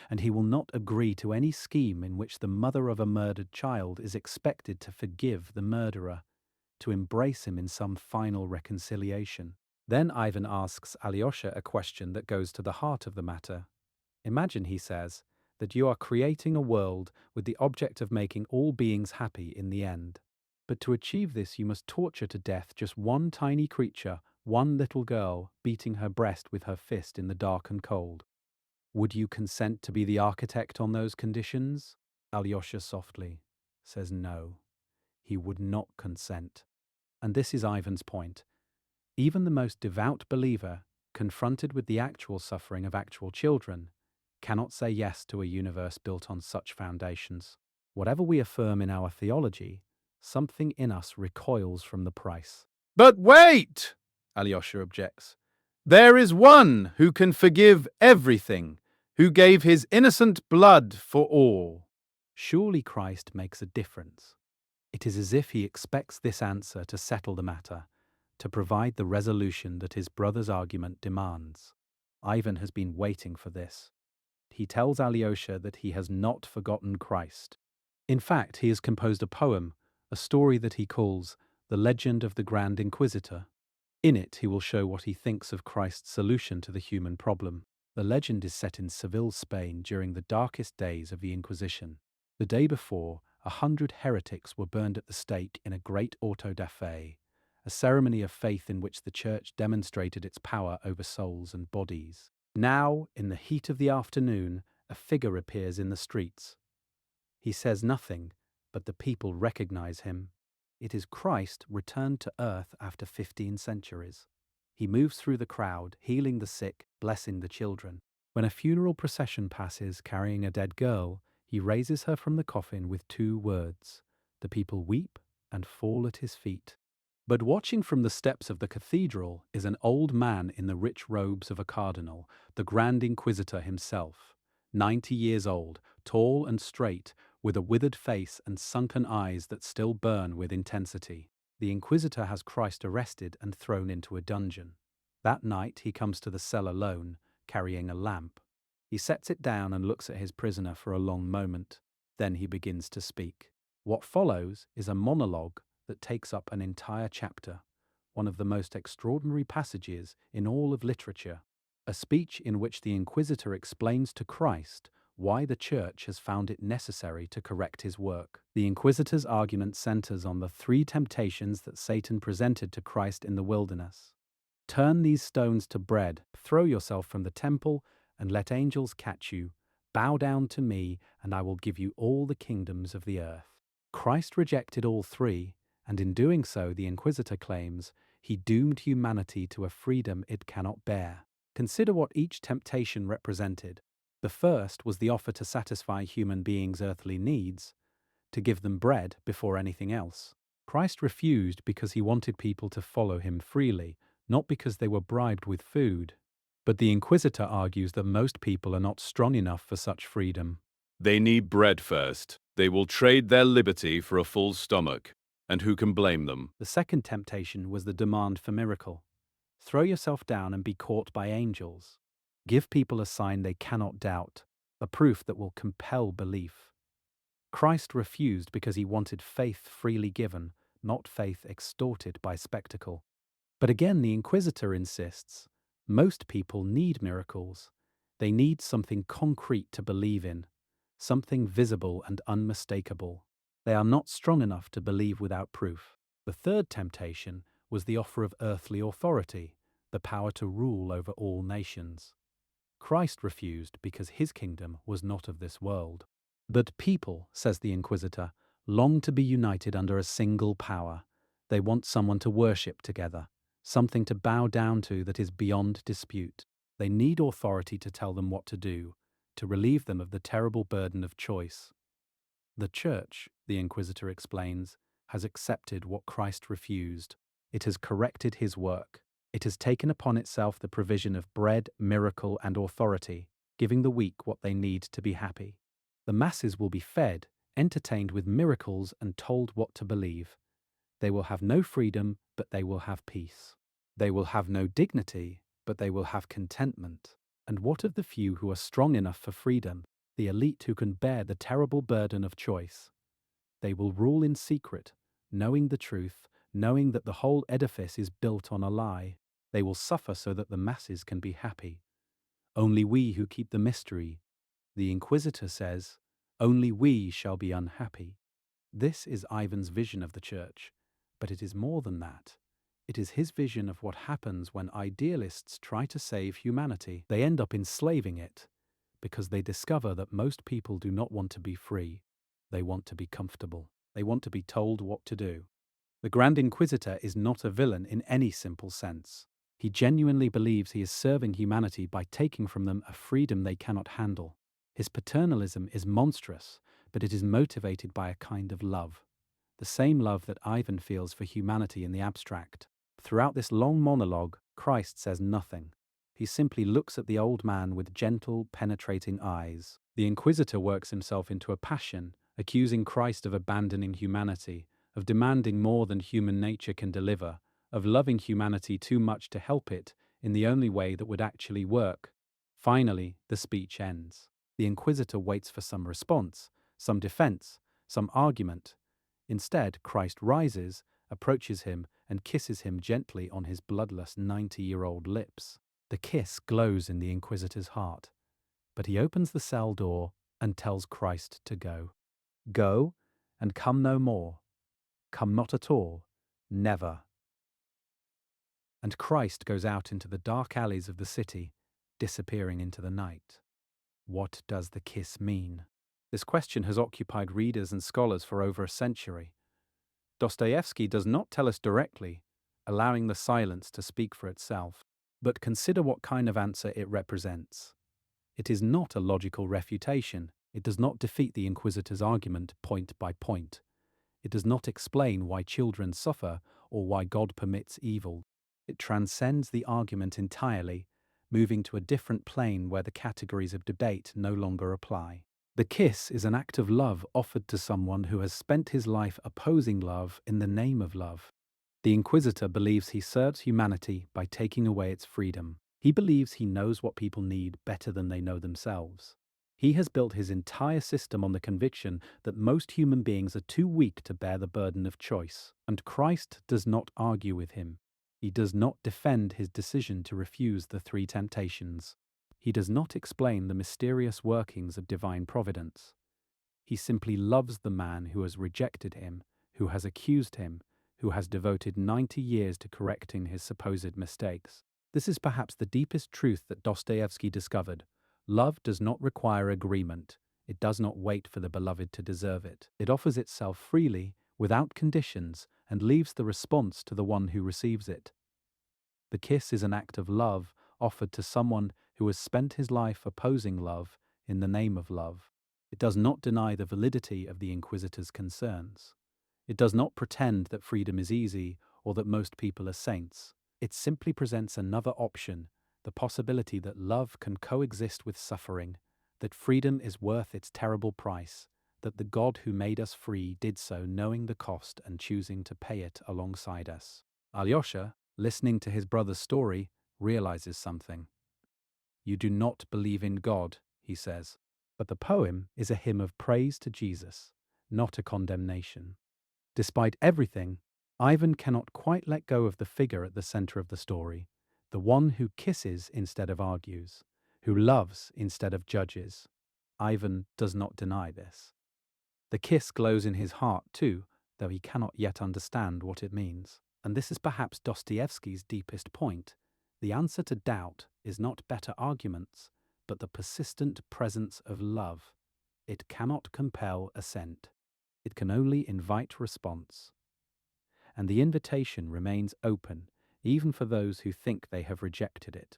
A: and he will not agree to any scheme in which the mother of a murdered child is expected to forgive the murderer, to embrace him in some final reconciliation. Then Ivan asks Alyosha a question that goes to the heart of the matter. Imagine, he says, that you are creating a world with the object of making all beings happy in the end. But to achieve this, you must torture to death just one tiny creature, one little girl, beating her breast with her fist in the dark and cold. Would you consent to be the architect on those conditions? Alyosha softly says no. He would not consent. And this is Ivan's point. Even the most devout believer, confronted with the actual suffering of actual children, cannot say yes to a universe built on such foundations. Whatever we affirm in our theology, something in us recoils from the price.
B: But wait, Alyosha objects. There is one who can forgive everything, who gave his innocent blood for all.
A: Surely Christ makes a difference. It is as if he expects this answer to settle the matter, to provide the resolution that his brother's argument demands. Ivan has been waiting for this. He tells Alyosha that he has not forgotten Christ. In fact, he has composed a poem, a story that he calls The Legend of the Grand Inquisitor. In it, he will show what he thinks of Christ's solution to the human problem. The legend is set in Seville, Spain, during the darkest days of the Inquisition. The day before, 100 heretics were burned at the stake in a great auto-da-fe, a ceremony of faith in which the church demonstrated its power over souls and bodies. Now, in the heat of the afternoon, a figure appears in the streets. He says nothing, but the people recognize him. It is Christ returned to earth after 15 centuries. He moves through the crowd, healing the sick, blessing the children. When a funeral procession passes carrying a dead girl, he raises her from the coffin with 2 words. The people weep and fall at his feet. But watching from the steps of the cathedral is an old man in the rich robes of a cardinal, the Grand Inquisitor himself. 90 years old, tall and straight, with a withered face and sunken eyes that still burn with intensity. The Inquisitor has Christ arrested and thrown into a dungeon. That night he comes to the cell alone, carrying a lamp. He sets it down and looks at his prisoner for a long moment. Then he begins to speak. What follows is a monologue that takes up an entire chapter, one of the most extraordinary passages in all of literature. A speech in which the Inquisitor explains to Christ why the Church has found it necessary to correct his work. The Inquisitor's argument centers on the 3 temptations that Satan presented to Christ in the wilderness. Turn these stones to bread, throw yourself from the temple, and let angels catch you. Bow down to me, and I will give you all the kingdoms of the earth. Christ rejected all 3, and in doing so, the Inquisitor claims, he doomed humanity to a freedom it cannot bear. Consider what each temptation represented. The first was the offer to satisfy human beings' earthly needs, to give them bread before anything else. Christ refused because he wanted people to follow him freely, not because they were bribed with food. But the Inquisitor argues that most people are not strong enough for such freedom.
B: They need bread first. They will trade their liberty for a full stomach. And who can blame them?
A: The second temptation was the demand for miracle. Throw yourself down and be caught by angels. Give people a sign they cannot doubt, a proof that will compel belief. Christ refused because he wanted faith freely given, not faith extorted by spectacle. But again, the Inquisitor insists, most people need miracles. They need something concrete to believe in, something visible and unmistakable. They are not strong enough to believe without proof. The third temptation was the offer of earthly authority, the power to rule over all nations. Christ refused because his kingdom was not of this world. But people, says the Inquisitor, long to be united under a single power. They want someone to worship together, something to bow down to that is beyond dispute. They need authority to tell them what to do, to relieve them of the terrible burden of choice. The Church, the Inquisitor explains, has accepted what Christ refused. It has corrected his work. It has taken upon itself the provision of bread, miracle, and authority, giving the weak what they need to be happy. The masses will be fed, entertained with miracles, and told what to believe. They will have no freedom, but they will have peace. They will have no dignity, but they will have contentment. And what of the few who are strong enough for freedom, the elite who can bear the terrible burden of choice? They will rule in secret, knowing the truth, knowing that the whole edifice is built on a lie. They will suffer so that the masses can be happy. Only we who keep the mystery, the Inquisitor says, only we shall be unhappy. This is Ivan's vision of the Church, but it is more than that. It is his vision of what happens when idealists try to save humanity. They end up enslaving it, because they discover that most people do not want to be free. They want to be comfortable. They want to be told what to do. The Grand Inquisitor is not a villain in any simple sense. He genuinely believes he is serving humanity by taking from them a freedom they cannot handle. His paternalism is monstrous, but it is motivated by a kind of love. The same love that Ivan feels for humanity in the abstract. Throughout this long monologue, Christ says nothing. He simply looks at the old man with gentle, penetrating eyes. The Inquisitor works himself into a passion, accusing Christ of abandoning humanity, of demanding more than human nature can deliver, of loving humanity too much to help it in the only way that would actually work. Finally, the speech ends. The Inquisitor waits for some response, some defense, some argument. Instead, Christ rises, approaches him, and kisses him gently on his bloodless 90-year-old lips. The kiss glows in the Inquisitor's heart, but he opens the cell door and tells Christ to go. Go, and come no more, come not at all, never. And Christ goes out into the dark alleys of the city, disappearing into the night. What does the kiss mean? This question has occupied readers and scholars for over a century. Dostoevsky does not tell us directly, allowing the silence to speak for itself. But consider what kind of answer it represents. It is not a logical refutation. It does not defeat the Inquisitor's argument point by point. It does not explain why children suffer or why God permits evil. It transcends the argument entirely, moving to a different plane where the categories of debate no longer apply. The kiss is an act of love offered to someone who has spent his life opposing love in the name of love. The Inquisitor believes he serves humanity by taking away its freedom. He believes he knows what people need better than they know themselves. He has built his entire system on the conviction that most human beings are too weak to bear the burden of choice, and Christ does not argue with him. He does not defend his decision to refuse the three temptations. He does not explain the mysterious workings of divine providence. He simply loves the man who has rejected him, who has accused him, who has devoted 90 years to correcting his supposed mistakes. This is perhaps the deepest truth that Dostoevsky discovered. Love does not require agreement. It does not wait for the beloved to deserve it. It offers itself freely, without conditions, and leaves the response to the one who receives it. The kiss is an act of love offered to someone who has spent his life opposing love in the name of love. It does not deny the validity of the Inquisitor's concerns. It does not pretend that freedom is easy or that most people are saints. It simply presents another option, the possibility that love can coexist with suffering, that freedom is worth its terrible price, that the God who made us free did so knowing the cost and choosing to pay it alongside us. Alyosha, listening to his brother's story, realizes something. "You do not believe in God," he says. But the poem is a hymn of praise to Jesus, not a condemnation. Despite everything, Ivan cannot quite let go of the figure at the center of the story, the one who kisses instead of argues, who loves instead of judges. Ivan does not deny this. The kiss glows in his heart too, though he cannot yet understand what it means. And this is perhaps Dostoevsky's deepest point. The answer to doubt is not better arguments, but the persistent presence of love. It cannot compel assent. It can only invite response. And the invitation remains open, even for those who think they have rejected it.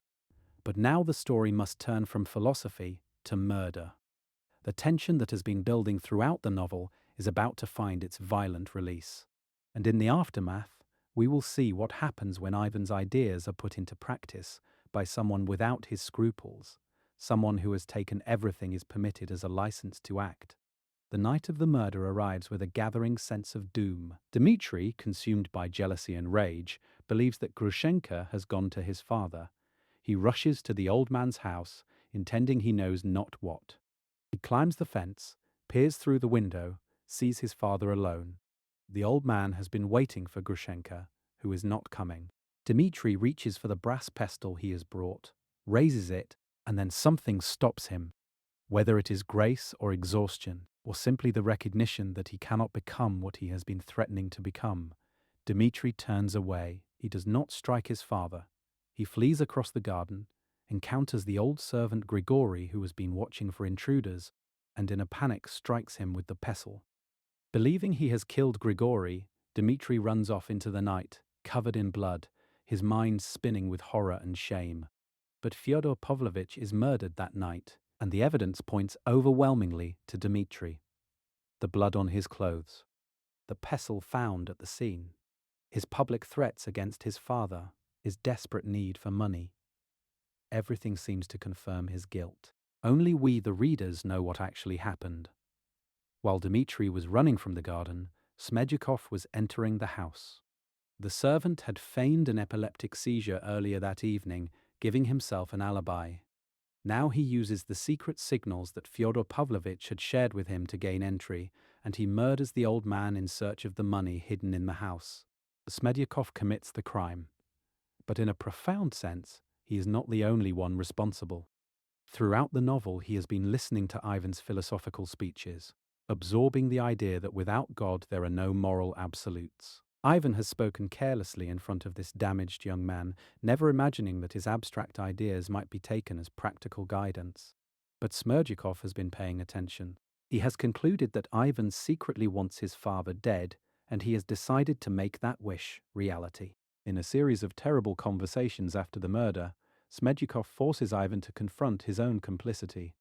A: But now the story must turn from philosophy to murder. The tension that has been building throughout the novel is about to find its violent release. And in the aftermath, we will see what happens when Ivan's ideas are put into practice by someone without his scruples, someone who has taken everything is permitted as a license to act. The night of the murder arrives with a gathering sense of doom. Dmitri, consumed by jealousy and rage, believes that Grushenka has gone to his father. He rushes to the old man's house, intending he knows not what. He climbs the fence, peers through the window, sees his father alone. The old man has been waiting for Grushenka, who is not coming. Dmitri reaches for the brass pestle he has brought, raises it, and then something stops him. Whether it is grace or exhaustion, or simply the recognition that he cannot become what he has been threatening to become, Dmitri turns away. He does not strike his father. He flees across the garden, encounters the old servant Grigory who has been watching for intruders, and in a panic strikes him with the pestle. Believing he has killed Grigory, Dmitri runs off into the night, covered in blood, his mind spinning with horror and shame. But Fyodor Pavlovich is murdered that night, and the evidence points overwhelmingly to Dmitri. The blood on his clothes, the pestle found at the scene, his public threats against his father, his desperate need for money. Everything seems to confirm his guilt. Only we, the readers, know what actually happened. While Dmitri was running from the garden, Smedjakov was entering the house. The servant had feigned an epileptic seizure earlier that evening, giving himself an alibi. Now he uses the secret signals that Fyodor Pavlovich had shared with him to gain entry, and he murders the old man in search of the money hidden in the house. Smedjakov commits the crime. But in a profound sense, he is not the only one responsible. Throughout the novel, he has been listening to Ivan's philosophical speeches. absorbing the idea that without God there are no moral absolutes. Ivan has spoken carelessly in front of this damaged young man, never imagining that his abstract ideas might be taken as practical guidance. But Smerdyakov has been paying attention. He has concluded that Ivan secretly wants his father dead, and he has decided to make that wish reality. In a series of terrible conversations after the murder, Smerdyakov forces Ivan to confront his own complicity.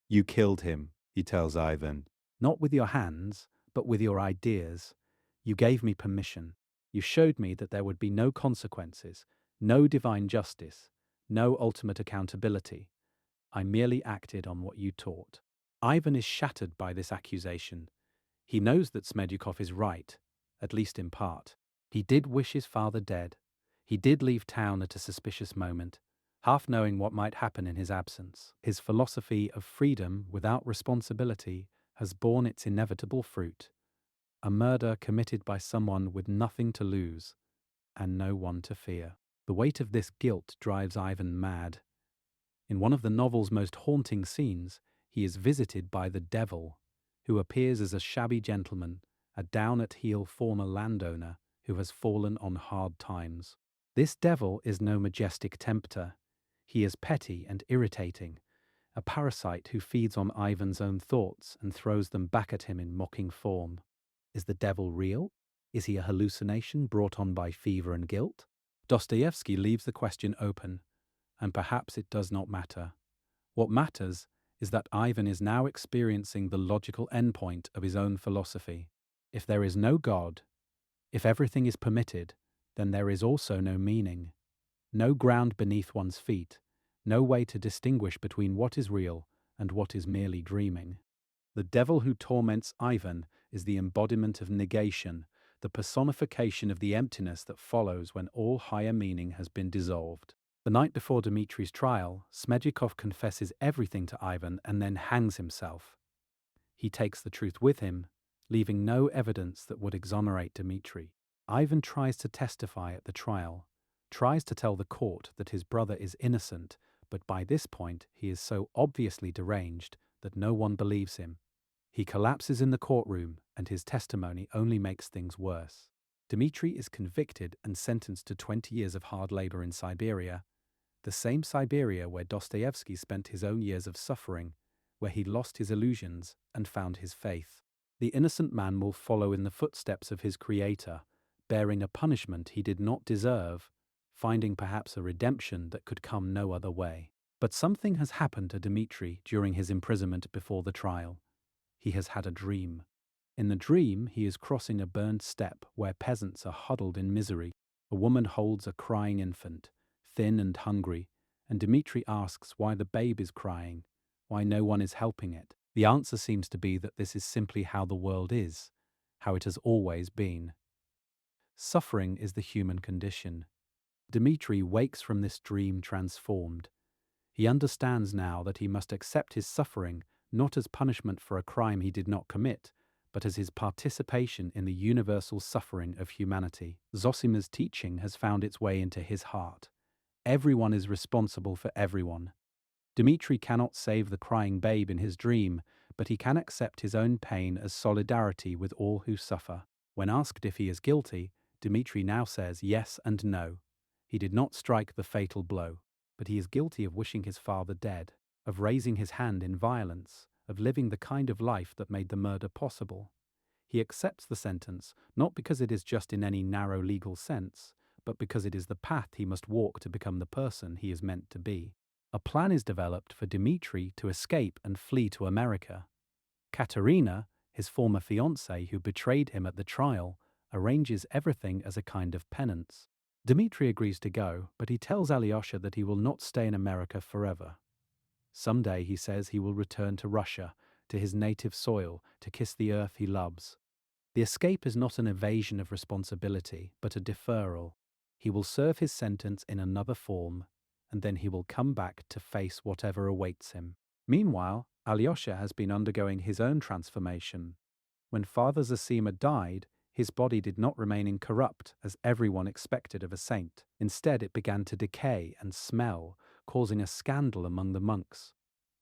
B: You killed him, he tells Ivan.
A: Not with your hands, but with your ideas. You gave me permission. You showed me that there would be no consequences, no divine justice, no ultimate accountability. I merely acted on what you taught. Ivan is shattered by this accusation. He knows that Smerdyakov is right, at least in part. He did wish his father dead. He did leave town at a suspicious moment, half knowing what might happen in his absence. His philosophy of freedom without responsibility has borne its inevitable fruit. A murder committed by someone with nothing to lose and no one to fear. The weight of this guilt drives Ivan mad. In one of the novel's most haunting scenes, he is visited by the devil, who appears as a shabby gentleman, a down-at-heel former landowner who has fallen on hard times. This devil is no majestic tempter. He is petty and irritating, a parasite who feeds on Ivan's own thoughts and throws them back at him in mocking form. Is the devil real? Is he a hallucination brought on by fever and guilt? Dostoevsky leaves the question open, and perhaps it does not matter. What matters is that Ivan is now experiencing the logical endpoint of his own philosophy. If there is no God, if everything is permitted, then there is also no meaning, no ground beneath one's feet, no way to distinguish between what is real and what is merely dreaming. The devil who torments Ivan is the embodiment of negation, the personification of the emptiness that follows when all higher meaning has been dissolved. The night before Dmitri's trial, Smerdyakov confesses everything to Ivan and then hangs himself. He takes the truth with him, leaving no evidence that would exonerate Dmitri. Ivan tries to testify at the trial, tries to tell the court that his brother is innocent, but by this point he is so obviously deranged that no one believes him. He collapses in the courtroom, and his testimony only makes things worse. Dmitri is convicted and sentenced to 20 years of hard labor in Siberia, the same Siberia where Dostoevsky spent his own years of suffering, where he lost his illusions and found his faith. The innocent man will follow in the footsteps of his creator, bearing a punishment he did not deserve, finding perhaps a redemption that could come no other way. But something has happened to Dmitri during his imprisonment before the trial. He has had a dream. In the dream, he is crossing a burned steppe where peasants are huddled in misery. A woman holds a crying infant, thin and hungry, and Dmitri asks why the babe is crying, why no one is helping it. The answer seems to be that this is simply how the world is, how it has always been. Suffering is the human condition. Dmitri wakes from this dream transformed. He understands now that he must accept his suffering not as punishment for a crime he did not commit, but as his participation in the universal suffering of humanity. Zosima's teaching has found its way into his heart. Everyone is responsible for everyone. Dmitri cannot save the crying babe in his dream, but he can accept his own pain as solidarity with all who suffer. When asked if he is guilty, Dmitri now says yes and no. He did not strike the fatal blow, but he is guilty of wishing his father dead, of raising his hand in violence, of living the kind of life that made the murder possible. He accepts the sentence, not because it is just in any narrow legal sense, but because it is the path he must walk to become the person he is meant to be. A plan is developed for Dmitri to escape and flee to America. Katerina, his former fiancée who betrayed him at the trial, arranges everything as a kind of penance. Dmitri agrees to go, but he tells Alyosha that he will not stay in America forever. Someday, he says, he will return to Russia, to his native soil, to kiss the earth he loves. The escape is not an evasion of responsibility, but a deferral. He will serve his sentence in another form, and then he will come back to face whatever awaits him. Meanwhile, Alyosha has been undergoing his own transformation. When Father Zosima died, his body did not remain incorrupt as everyone expected of a saint. Instead, it began to decay and smell, causing a scandal among the monks.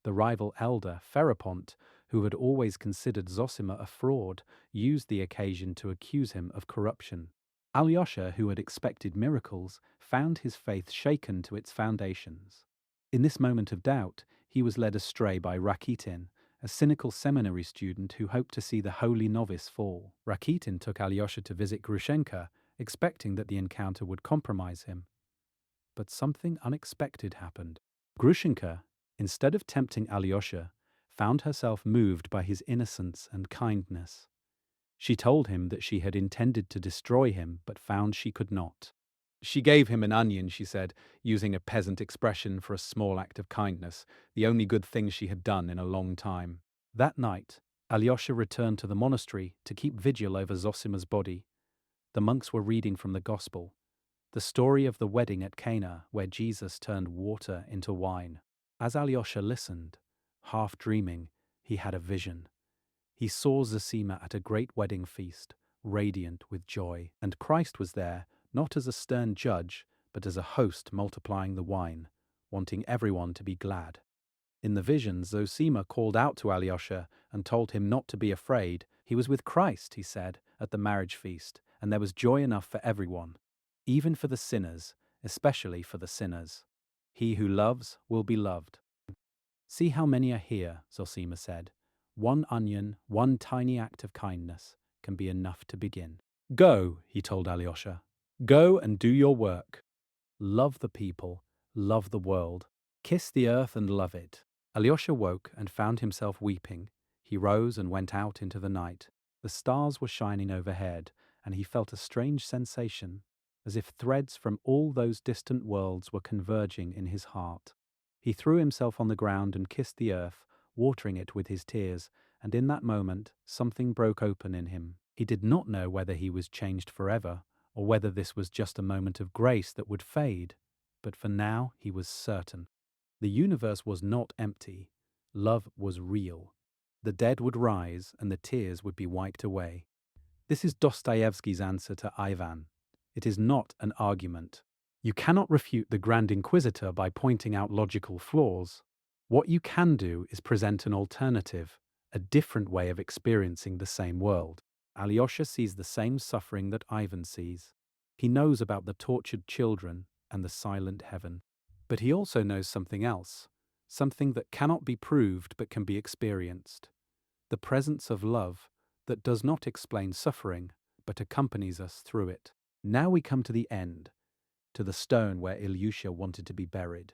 A: The rival elder, Ferapont, who had always considered Zosima a fraud, used the occasion to accuse him of corruption. Alyosha, who had expected miracles, found his faith shaken to its foundations. In this moment of doubt, he was led astray by Rakitin, a cynical seminary student who hoped to see the holy novice fall. Rakitin took Alyosha to visit Grushenka, expecting that the encounter would compromise him. But something unexpected happened. Grushenka, instead of tempting Alyosha, found herself moved by his innocence and kindness. She told him that she had intended to destroy him, but found she could not. She gave him an onion, she said, using a peasant expression for a small act of kindness, the only good thing she had done in a long time. That night, Alyosha returned to the monastery to keep vigil over Zosima's body. The monks were reading from the Gospel, the story of the wedding at Cana, where Jesus turned water into wine. As Alyosha listened, half dreaming, he had a vision. He saw Zosima at a great wedding feast, radiant with joy, and Christ was there, not as a stern judge, but as a host multiplying the wine, wanting everyone to be glad. In the vision, Zosima called out to Alyosha and told him not to be afraid. He was with Christ, he said, at the marriage feast, and there was joy enough for everyone, even for the sinners, especially for the sinners. He who loves will be loved. See how many are here, Zosima said. One onion, one tiny act of kindness can be enough to begin. Go, he told Alyosha. Go and do your work. Love the people, love the world. Kiss the earth and love it. Alyosha woke and found himself weeping. He rose and went out into the night. The stars were shining overhead, and he felt a strange sensation, as if threads from all those distant worlds were converging in his heart. He threw himself on the ground and kissed the earth, watering it with his tears, and in that moment something broke open in him. He did not know whether he was changed forever, or whether this was just a moment of grace that would fade, but for now he was certain. The universe was not empty. Love was real. The dead would rise and the tears would be wiped away. This is Dostoevsky's answer to Ivan. It is not an argument. You cannot refute the Grand Inquisitor by pointing out logical flaws. What you can do is present an alternative, a different way of experiencing the same world. Alyosha sees the same suffering that Ivan sees. He knows about the tortured children and the silent heaven. But he also knows something else, something that cannot be proved but can be experienced. The presence of love that does not explain suffering but accompanies us through it. Now we come to the end, to the stone where Ilyusha wanted to be buried.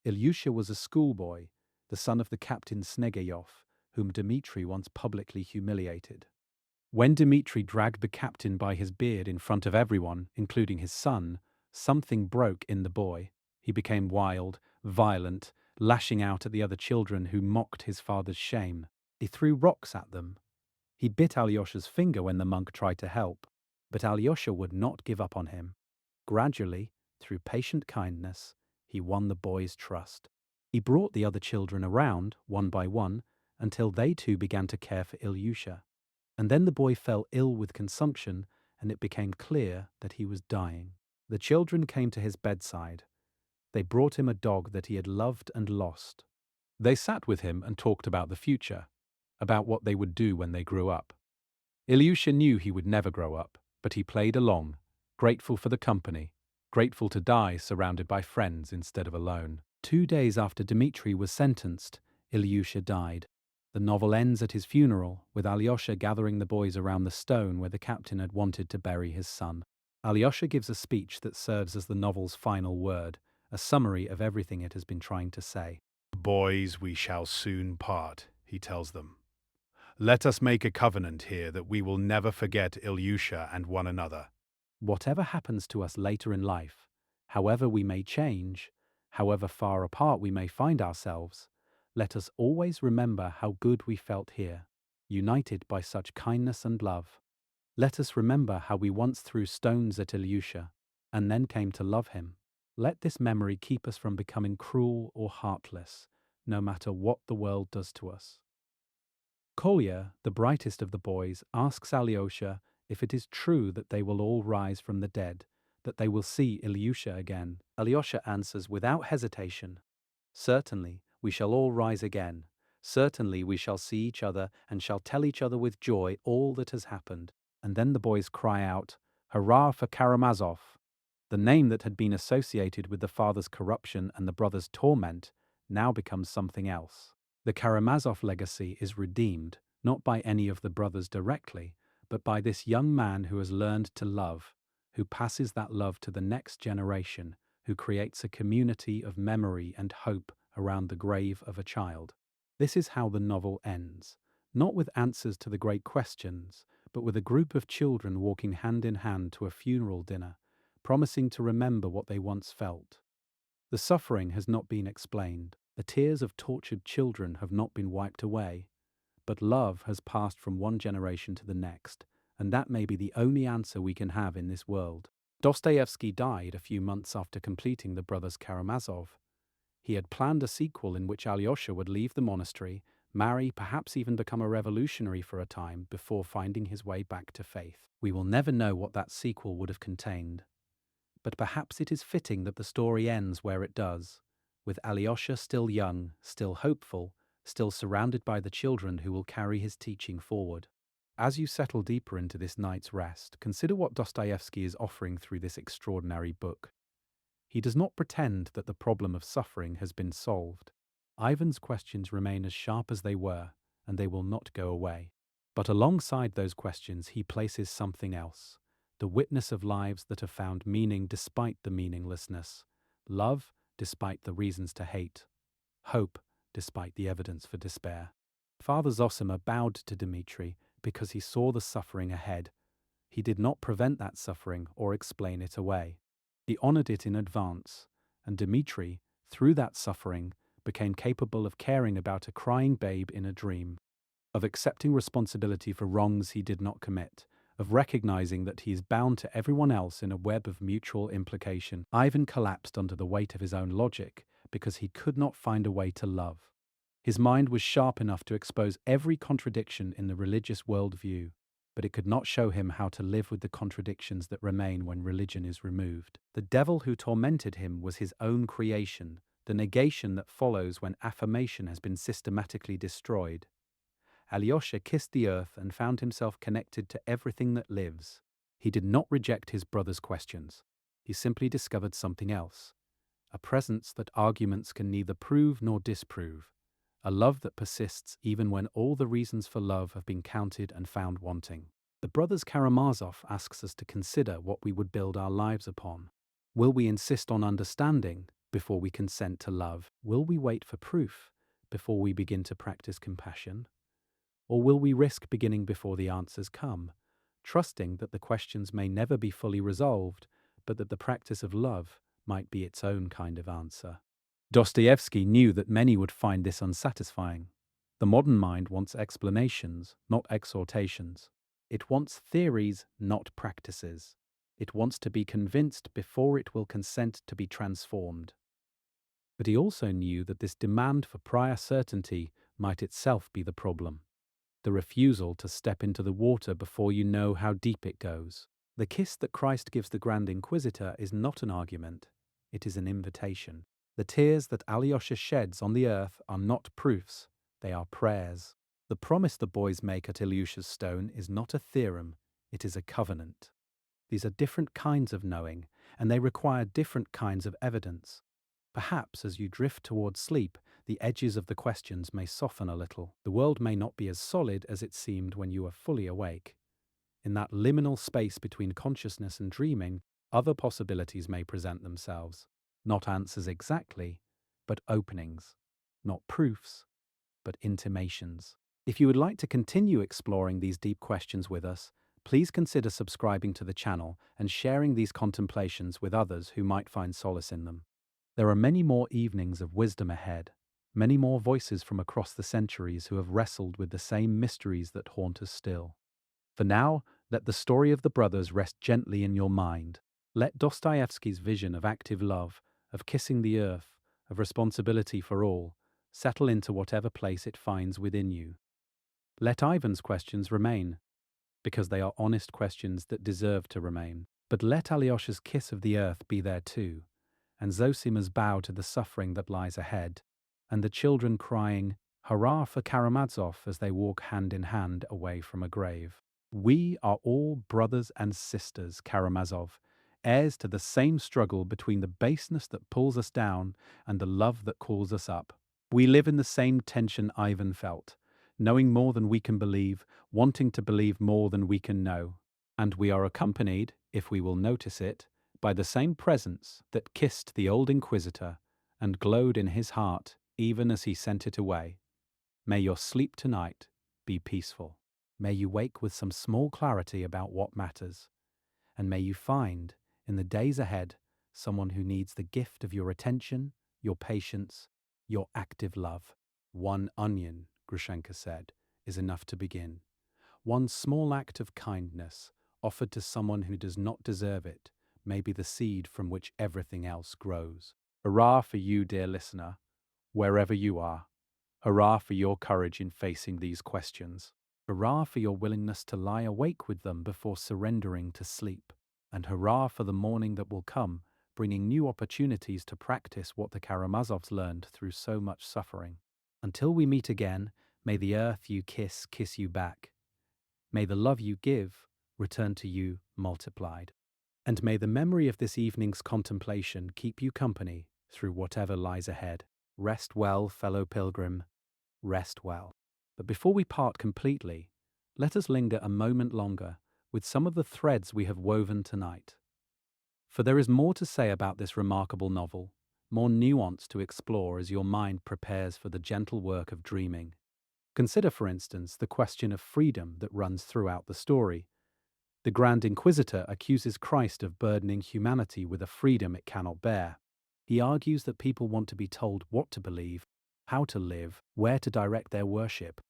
A: Ilyusha was a schoolboy, the son of the captain Snegeyov, whom Dmitri once publicly humiliated. When Dmitri dragged the captain by his beard in front of everyone, including his son, something broke in the boy. He became wild, violent, lashing out at the other children who mocked his father's shame. He threw rocks at them. He bit Alyosha's finger when the monk tried to help, but Alyosha would not give up on him. Gradually, through patient kindness, he won the boy's trust. He brought the other children around, one by one, until they too began to care for Ilyusha. And then the boy fell ill with consumption, and it became clear that he was dying. The children came to his bedside. They brought him a dog that he had loved and lost. They sat with him and talked about the future, about what they would do when they grew up. Ilyusha knew he would never grow up, but he played along, grateful for the company, grateful to die surrounded by friends instead of alone. 2 days after Dmitri was sentenced, Ilyusha died. The novel ends at his funeral, with Alyosha gathering the boys around the stone where the captain had wanted to bury his son. Alyosha gives a speech that serves as the novel's final word, a summary of everything it has been trying to say.
B: Boys, we shall soon part, he tells them. Let us make a covenant here that we will never forget Ilyusha and one another.
A: Whatever happens to us later in life, however we may change, however far apart we may find ourselves, let us always remember how good we felt here, united by such kindness and love. Let us remember how we once threw stones at Ilyusha, and then came to love him. Let this memory keep us from becoming cruel or heartless, no matter what the world does to us. Kolya, the brightest of the boys, asks Alyosha if it is true that they will all rise from the dead, that they will see Ilyusha again. Alyosha answers without hesitation, "Certainly, we shall all rise again. Certainly we shall see each other and shall tell each other with joy all that has happened. And then the boys cry out, "Hurrah for Karamazov!" The name that had been associated with the father's corruption and the brother's torment now becomes something else. The Karamazov legacy is redeemed, not by any of the brothers directly, but by this young man who has learned to love, who passes that love to the next generation, who creates a community of memory and hope around the grave of a child. This is how the novel ends, not with answers to the great questions, but with a group of children walking hand in hand to a funeral dinner, promising to remember what they once felt. The suffering has not been explained. The tears of tortured children have not been wiped away. But love has passed from one generation to the next, and that may be the only answer we can have in this world. Dostoevsky died a few months after completing the Brothers Karamazov. He had planned a sequel in which Alyosha would leave the monastery, marry, perhaps even become a revolutionary for a time before finding his way back to faith. We will never know what that sequel would have contained. But perhaps it is fitting that the story ends where it does, with Alyosha still young, still hopeful, still surrounded by the children who will carry his teaching forward. As you settle deeper into this night's rest, consider what Dostoevsky is offering through this extraordinary book. He does not pretend that the problem of suffering has been solved. Ivan's questions remain as sharp as they were, and they will not go away. But alongside those questions, he places something else: the witness of lives that have found meaning despite the meaninglessness, love despite the reasons to hate, hope despite the evidence for despair. Father Zosima bowed to Dmitri because he saw the suffering ahead. He did not prevent that suffering or explain it away. He honored it in advance, and Dmitri, through that suffering, became capable of caring about a crying babe in a dream, of accepting responsibility for wrongs he did not commit, of recognizing that he is bound to everyone else in a web of mutual implication. Ivan collapsed under the weight of his own logic because he could not find a way to love. His mind was sharp enough to expose every contradiction in the religious worldview, but it could not show him how to live with the contradictions that remain when religion is removed. The devil who tormented him was his own creation, the negation that follows when affirmation has been systematically destroyed. Alyosha kissed the earth and found himself connected to everything that lives. He did not reject his brother's questions. He simply discovered something else: a presence that arguments can neither prove nor disprove, a love that persists even when all the reasons for love have been counted and found wanting. The Brothers Karamazov asks us to consider what we would build our lives upon. Will we insist on understanding before we consent to love? Will we wait for proof before we begin to practice compassion? Or will we risk beginning before the answers come, trusting that the questions may never be fully resolved, but that the practice of love might be its own kind of answer? Dostoevsky knew that many would find this unsatisfying. The modern mind wants explanations, not exhortations. It wants theories, not practices. It wants to be convinced before it will consent to be transformed. But he also knew that this demand for prior certainty might itself be the problem. The refusal to step into the water before you know how deep it goes. The kiss that Christ gives the Grand Inquisitor is not an argument, it is an invitation. The tears that Alyosha sheds on the earth are not proofs, they are prayers. The promise the boys make at Ilyusha's stone is not a theorem, it is a covenant. These are different kinds of knowing, and they require different kinds of evidence. Perhaps as you drift towards sleep, the edges of the questions may soften a little. The world may not be as solid as it seemed when you were fully awake. In that liminal space between consciousness and dreaming, other possibilities may present themselves. Not answers exactly, but openings. Not proofs, but intimations. If you would like to continue exploring these deep questions with us, please consider subscribing to the channel and sharing these contemplations with others who might find solace in them. There are many more evenings of wisdom ahead, many more voices from across the centuries who have wrestled with the same mysteries that haunt us still. For now, let the story of the brothers rest gently in your mind. Let Dostoevsky's vision of active love, of kissing the earth, of responsibility for all, settle into whatever place it finds within you. Let Ivan's questions remain, because they are honest questions that deserve to remain. But let Alyosha's kiss of the earth be there too, and Zosima's bow to the suffering that lies ahead, and the children crying, Hurrah for Karamazov as they walk hand in hand away from a grave. We are all brothers and sisters, Karamazov, heirs to the same struggle between the baseness that pulls us down and the love that calls us up. We live in the same tension Ivan felt, knowing more than we can believe, wanting to believe more than we can know. And we are accompanied, if we will notice it, by the same presence that kissed the old Inquisitor and glowed in his heart even as he sent it away. May your sleep tonight be peaceful. May you wake with some small clarity about what matters. And may you find, in the days ahead, someone who needs the gift of your attention, your patience, your active love. One onion, Grushenka said, is enough to begin. One small act of kindness, offered to someone who does not deserve it, may be the seed from which everything else grows. Hurrah for you, dear listener, wherever you are. Hurrah for your courage in facing these questions. Hurrah for your willingness to lie awake with them before surrendering to sleep. And hurrah for the morning that will come, bringing new opportunities to practice what the Karamazovs learned through so much suffering. Until we meet again, may the earth you kiss you back. May the love you give return to you multiplied. And may the memory of this evening's contemplation keep you company through whatever lies ahead. Rest well, fellow pilgrim. Rest well. But before we part completely, let us linger a moment longer with some of the threads we have woven tonight. For there is more to say about this remarkable novel, more nuance to explore as your mind prepares for the gentle work of dreaming. Consider, for instance, the question of freedom that runs throughout the story. The Grand Inquisitor accuses Christ of burdening humanity with a freedom it cannot bear. He argues that people want to be told what to believe, how to live, where to direct their worship.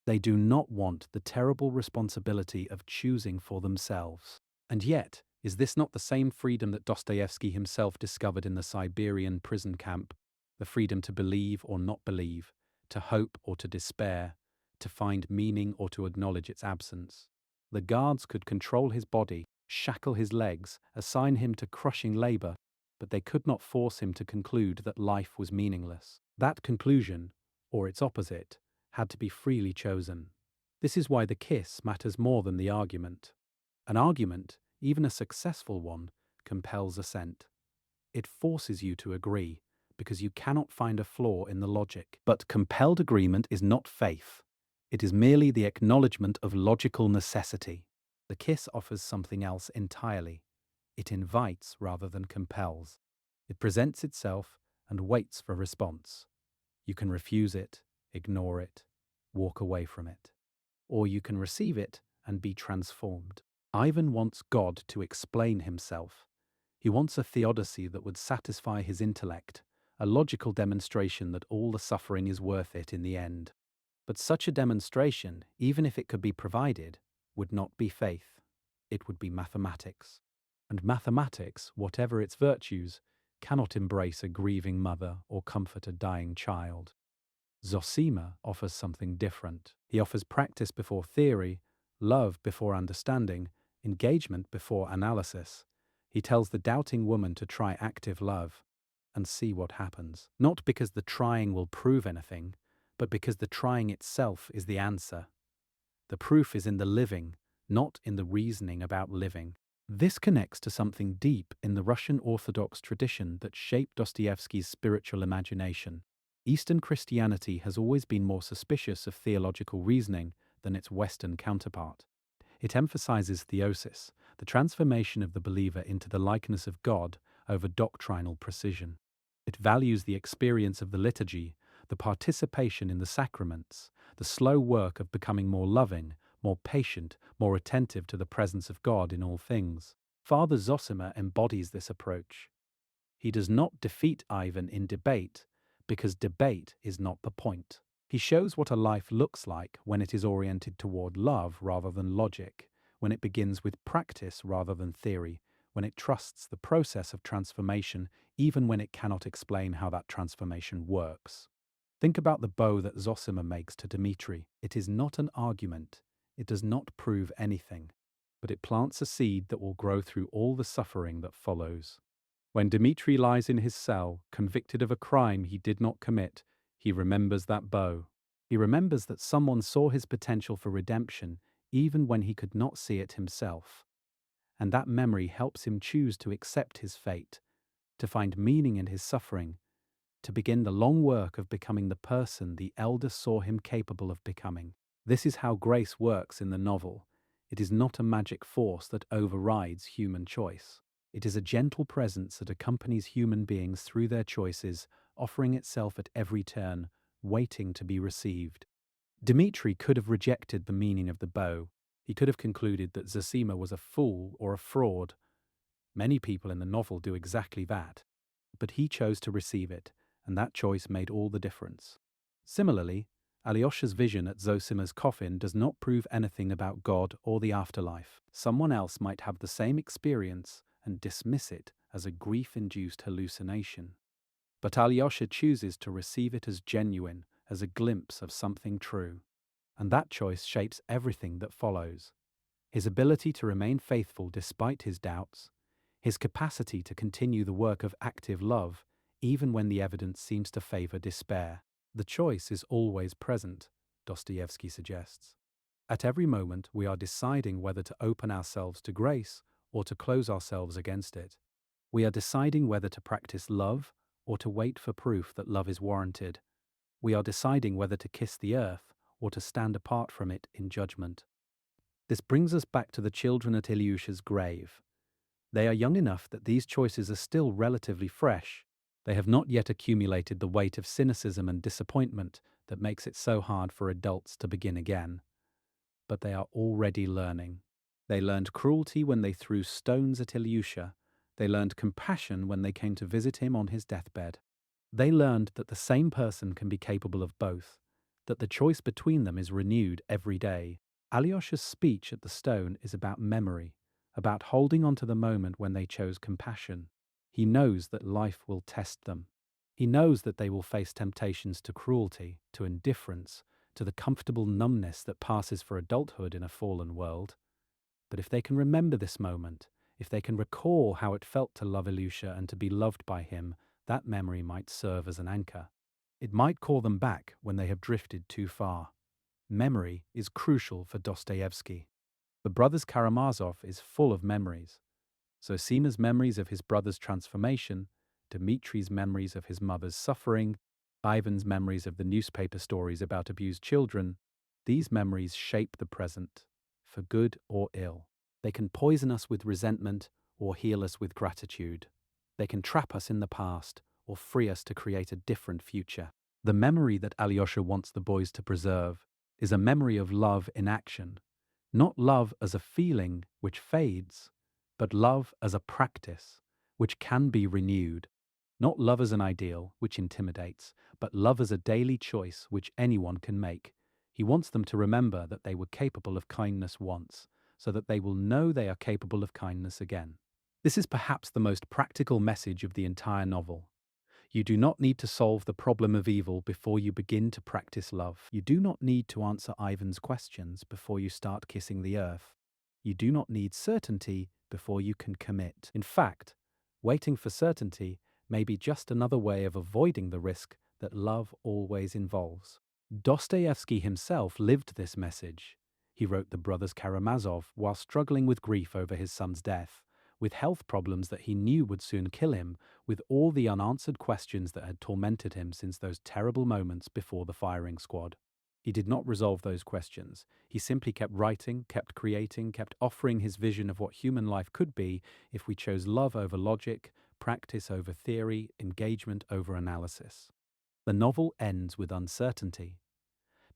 A: They do not want the terrible responsibility of choosing for themselves. And yet, is this not the same freedom that Dostoevsky himself discovered in the Siberian prison camp? The freedom to believe or not believe, to hope or to despair, to find meaning or to acknowledge its absence. The guards could control his body, shackle his legs, assign him to crushing labor, but they could not force him to conclude that life was meaningless. That conclusion, or its opposite, had to be freely chosen. This is why the kiss matters more than the argument. An argument, even a successful one, compels assent. It forces you to agree, because you cannot find a flaw in the logic. But compelled agreement is not faith. It is merely the acknowledgement of logical necessity. The kiss offers something else entirely. It invites rather than compels. It presents itself and waits for response. You can refuse it, ignore it, walk away from it. Or you can receive it and be transformed. Ivan wants God to explain himself. He wants a theodicy that would satisfy his intellect, a logical demonstration that all the suffering is worth it in the end. But such a demonstration, even if it could be provided, would not be faith. It would be mathematics. And mathematics, whatever its virtues, cannot embrace a grieving mother or comfort a dying child. Zosima offers something different. He offers practice before theory, love before understanding, engagement before analysis. He tells the doubting woman to try active love and see what happens. Not because the trying will prove anything, but because the trying itself is the answer. The proof is in the living, not in the reasoning about living. This connects to something deep in the Russian Orthodox tradition that shaped Dostoevsky's spiritual imagination. Eastern Christianity has always been more suspicious of theological reasoning than its Western counterpart. It emphasizes theosis, the transformation of the believer into the likeness of God, over doctrinal precision. It values the experience of the liturgy, the participation in the sacraments, the slow work of becoming more loving, more patient, more attentive to the presence of God in all things. Father Zosima embodies this approach. He does not defeat Ivan in debate, because debate is not the point. He shows what a life looks like when it is oriented toward love rather than logic, when it begins with practice rather than theory, when it trusts the process of transformation even when it cannot explain how that transformation works. Think about the bow that Zosima makes to Dmitri. It is not an argument. It does not prove anything, but it plants a seed that will grow through all the suffering that follows. When Dmitri lies in his cell, convicted of a crime he did not commit, he remembers that bow. He remembers that someone saw his potential for redemption even when he could not see it himself. And that memory helps him choose to accept his fate, to find meaning in his suffering, to begin the long work of becoming the person the elder saw him capable of becoming. This is how grace works in the novel. It is not a magic force that overrides human choice. It is a gentle presence that accompanies human beings through their choices, offering itself at every turn, waiting to be received. Dmitri could have rejected the meaning of the bow. He could have concluded that Zosima was a fool or a fraud. Many people in the novel do exactly that. But he chose to receive it, and that choice made all the difference. Similarly, Alyosha's vision at Zosima's coffin does not prove anything about God or the afterlife. Someone else might have the same experience and dismiss it as a grief-induced hallucination. But Alyosha chooses to receive it as genuine, as a glimpse of something true. And that choice shapes everything that follows. His ability to remain faithful despite his doubts, his capacity to continue the work of active love, even when the evidence seems to favor despair. The choice is always present, Dostoevsky suggests. At every moment, we are deciding whether to open ourselves to grace or to close ourselves against it. We are deciding whether to practice love or to wait for proof that love is warranted. We are deciding whether to kiss the earth or to stand apart from it in judgment. This brings us back to the children at Alyosha's grave. They are young enough that these choices are still relatively fresh. They have not yet accumulated the weight of cynicism and disappointment that makes it so hard for adults to begin again. But they are already learning. They learned cruelty when they threw stones at Alyosha. They learned compassion when they came to visit him on his deathbed. They learned that the same person can be capable of both, that the choice between them is renewed every day. Alyosha's speech at the stone is about memory, about holding on to the moment when they chose compassion. He knows that life will test them. He knows that they will face temptations to cruelty, to indifference, to the comfortable numbness that passes for adulthood in a fallen world. But if they can remember this moment, if they can recall how it felt to love Alyosha and to be loved by him, that memory might serve as an anchor. It might call them back when they have drifted too far. Memory is crucial for Dostoevsky. The Brothers Karamazov is full of memories. Zosima's memories of his brother's transformation, Dmitri's memories of his mother's suffering, Ivan's memories of the newspaper stories about abused children. These memories shape the present, for good or ill. They can poison us with resentment or heal us with gratitude. They can trap us in the past or free us to create a different future. The memory that Alyosha wants the boys to preserve is a memory of love in action, not love as a feeling which fades, but love as a practice which can be renewed. Not love as an ideal which intimidates, but love as a daily choice which anyone can make. He wants them to remember that they were capable of kindness once, so that they will know they are capable of kindness again. This is perhaps the most practical message of the entire novel. You do not need to solve the problem of evil before you begin to practice love. You do not need to answer Ivan's questions before you start kissing the earth. You do not need certainty before you can commit. In fact, waiting for certainty may be just another way of avoiding the risk that love always involves. Dostoevsky himself lived this message. He wrote The Brothers Karamazov while struggling with grief over his son's death, with health problems that he knew would soon kill him, with all the unanswered questions that had tormented him since those terrible moments before the firing squad. He did not resolve those questions. He simply kept writing, kept creating, kept offering his vision of what human life could be if we chose love over logic, practice over theory, engagement over analysis. The novel ends with uncertainty.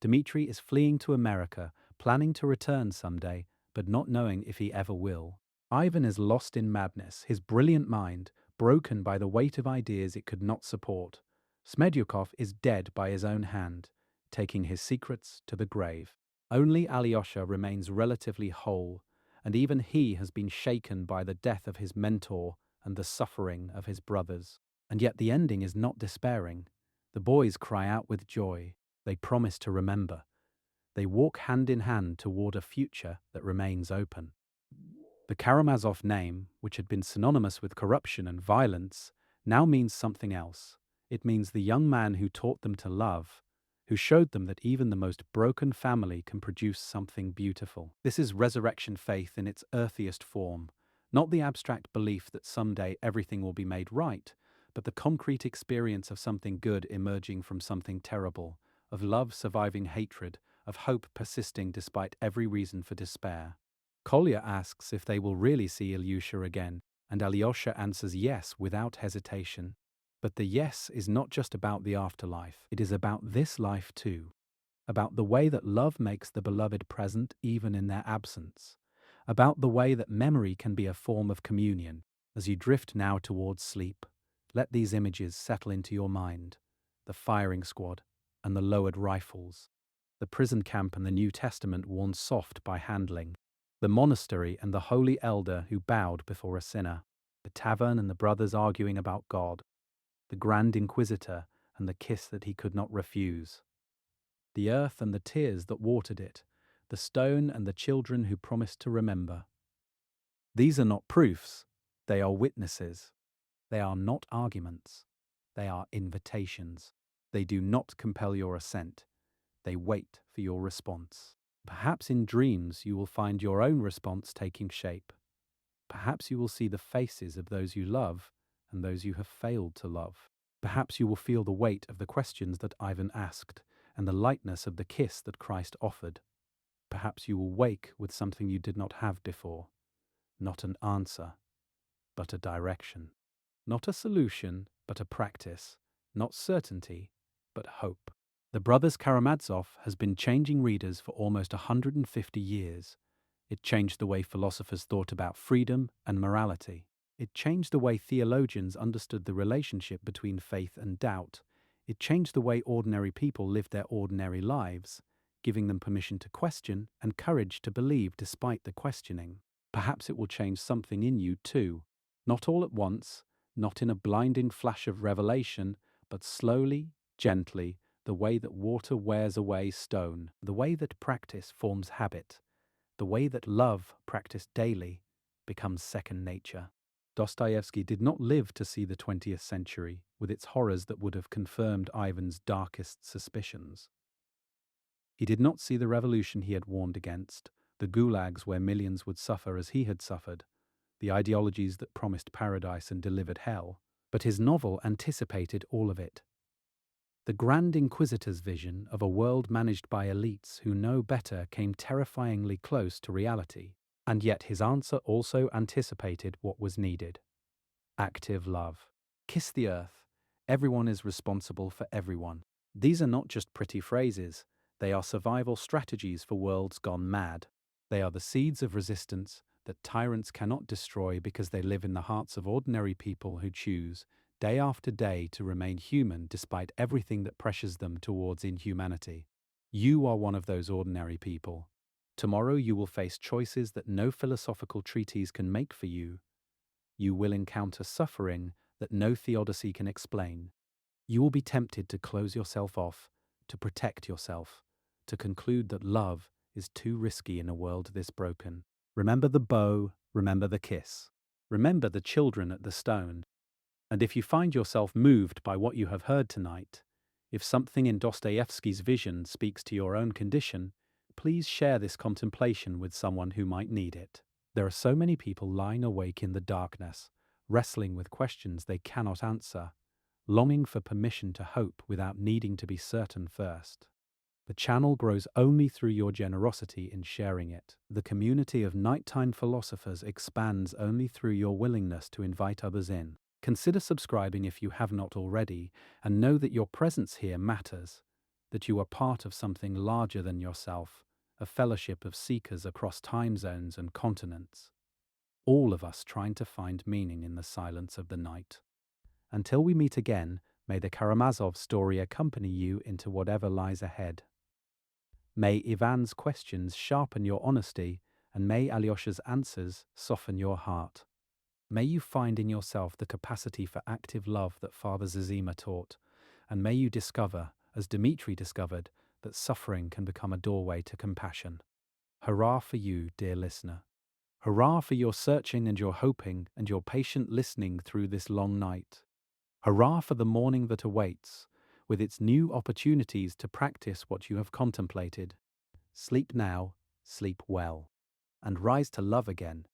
A: Dmitri is fleeing to America, planning to return someday, but not knowing if he ever will. Ivan is lost in madness, his brilliant mind broken by the weight of ideas it could not support. Smedyakov is dead by his own hand, taking his secrets to the grave. Only Alyosha remains relatively whole, and even he has been shaken by the death of his mentor and the suffering of his brothers. And yet the ending is not despairing. The boys cry out with joy. They promise to remember. They walk hand in hand toward a future that remains open. The Karamazov name, which had been synonymous with corruption and violence, now means something else. It means the young man who taught them to love, who showed them that even the most broken family can produce something beautiful. This is resurrection faith in its earthiest form, not the abstract belief that someday everything will be made right, but the concrete experience of something good emerging from something terrible, of love surviving hatred, of hope persisting despite every reason for despair. Kolya asks if they will really see Alyosha again, and Alyosha answers yes without hesitation. But the yes is not just about the afterlife, it is about this life too, about the way that love makes the beloved present even in their absence, about the way that memory can be a form of communion. As you drift now towards sleep, let these images settle into your mind: the firing squad and the lowered rifles, the prison camp and the New Testament worn soft by handling, the monastery and the holy elder who bowed before a sinner, the tavern and the brothers arguing about God, the Grand Inquisitor and the kiss that he could not refuse, the earth and the tears that watered it, the stone and the children who promised to remember. These are not proofs, they are witnesses. They are not arguments, they are invitations. They do not compel your assent, they wait for your response. Perhaps in dreams you will find your own response taking shape. Perhaps you will see the faces of those you love and those you have failed to love. Perhaps you will feel the weight of the questions that Ivan asked and the lightness of the kiss that Christ offered. Perhaps you will wake with something you did not have before. Not an answer, but a direction. Not a solution, but a practice. Not certainty, but hope. The Brothers Karamazov has been changing readers for almost 150 years. It changed the way philosophers thought about freedom and morality. It changed the way theologians understood the relationship between faith and doubt. It changed the way ordinary people lived their ordinary lives, giving them permission to question and courage to believe despite the questioning. Perhaps it will change something in you too. Not all at once, not in a blinding flash of revelation, but slowly, gently, the way that water wears away stone, the way that practice forms habit, the way that love, practiced daily, becomes second nature. Dostoevsky did not live to see the 20th century, with its horrors that would have confirmed Ivan's darkest suspicions. He did not see the revolution he had warned against, the gulags where millions would suffer as he had suffered, the ideologies that promised paradise and delivered hell, but his novel anticipated all of it. The Grand Inquisitor's vision of a world managed by elites who know better came terrifyingly close to reality, and yet his answer also anticipated what was needed. Active love. Kiss the earth. Everyone is responsible for everyone. These are not just pretty phrases, they are survival strategies for worlds gone mad. They are the seeds of resistance that tyrants cannot destroy because they live in the hearts of ordinary people who choose, day after day, to remain human despite everything that pressures them towards inhumanity. You are one of those ordinary people. Tomorrow you will face choices that no philosophical treatise can make for you. You will encounter suffering that no theodicy can explain. You will be tempted to close yourself off, to protect yourself, to conclude that love is too risky in a world this broken. Remember the bow, remember the kiss. Remember the children at the stone. And if you find yourself moved by what you have heard tonight, if something in Dostoevsky's vision speaks to your own condition, please share this contemplation with someone who might need it. There are so many people lying awake in the darkness, wrestling with questions they cannot answer, longing for permission to hope without needing to be certain first. The channel grows only through your generosity in sharing it. The community of nighttime philosophers expands only through your willingness to invite others in. Consider subscribing if you have not already, and know that your presence here matters, that you are part of something larger than yourself, a fellowship of seekers across time zones and continents. All of us trying to find meaning in the silence of the night. Until we meet again, may the Karamazov story accompany you into whatever lies ahead. May Ivan's questions sharpen your honesty, and may Alyosha's answers soften your heart. May you find in yourself the capacity for active love that Father Zosima taught, and may you discover, as Dmitri discovered, that suffering can become a doorway to compassion. Hurrah for you, dear listener. Hurrah for your searching and your hoping and your patient listening through this long night. Hurrah for the morning that awaits, with its new opportunities to practice what you have contemplated. Sleep now, sleep well, and rise to love again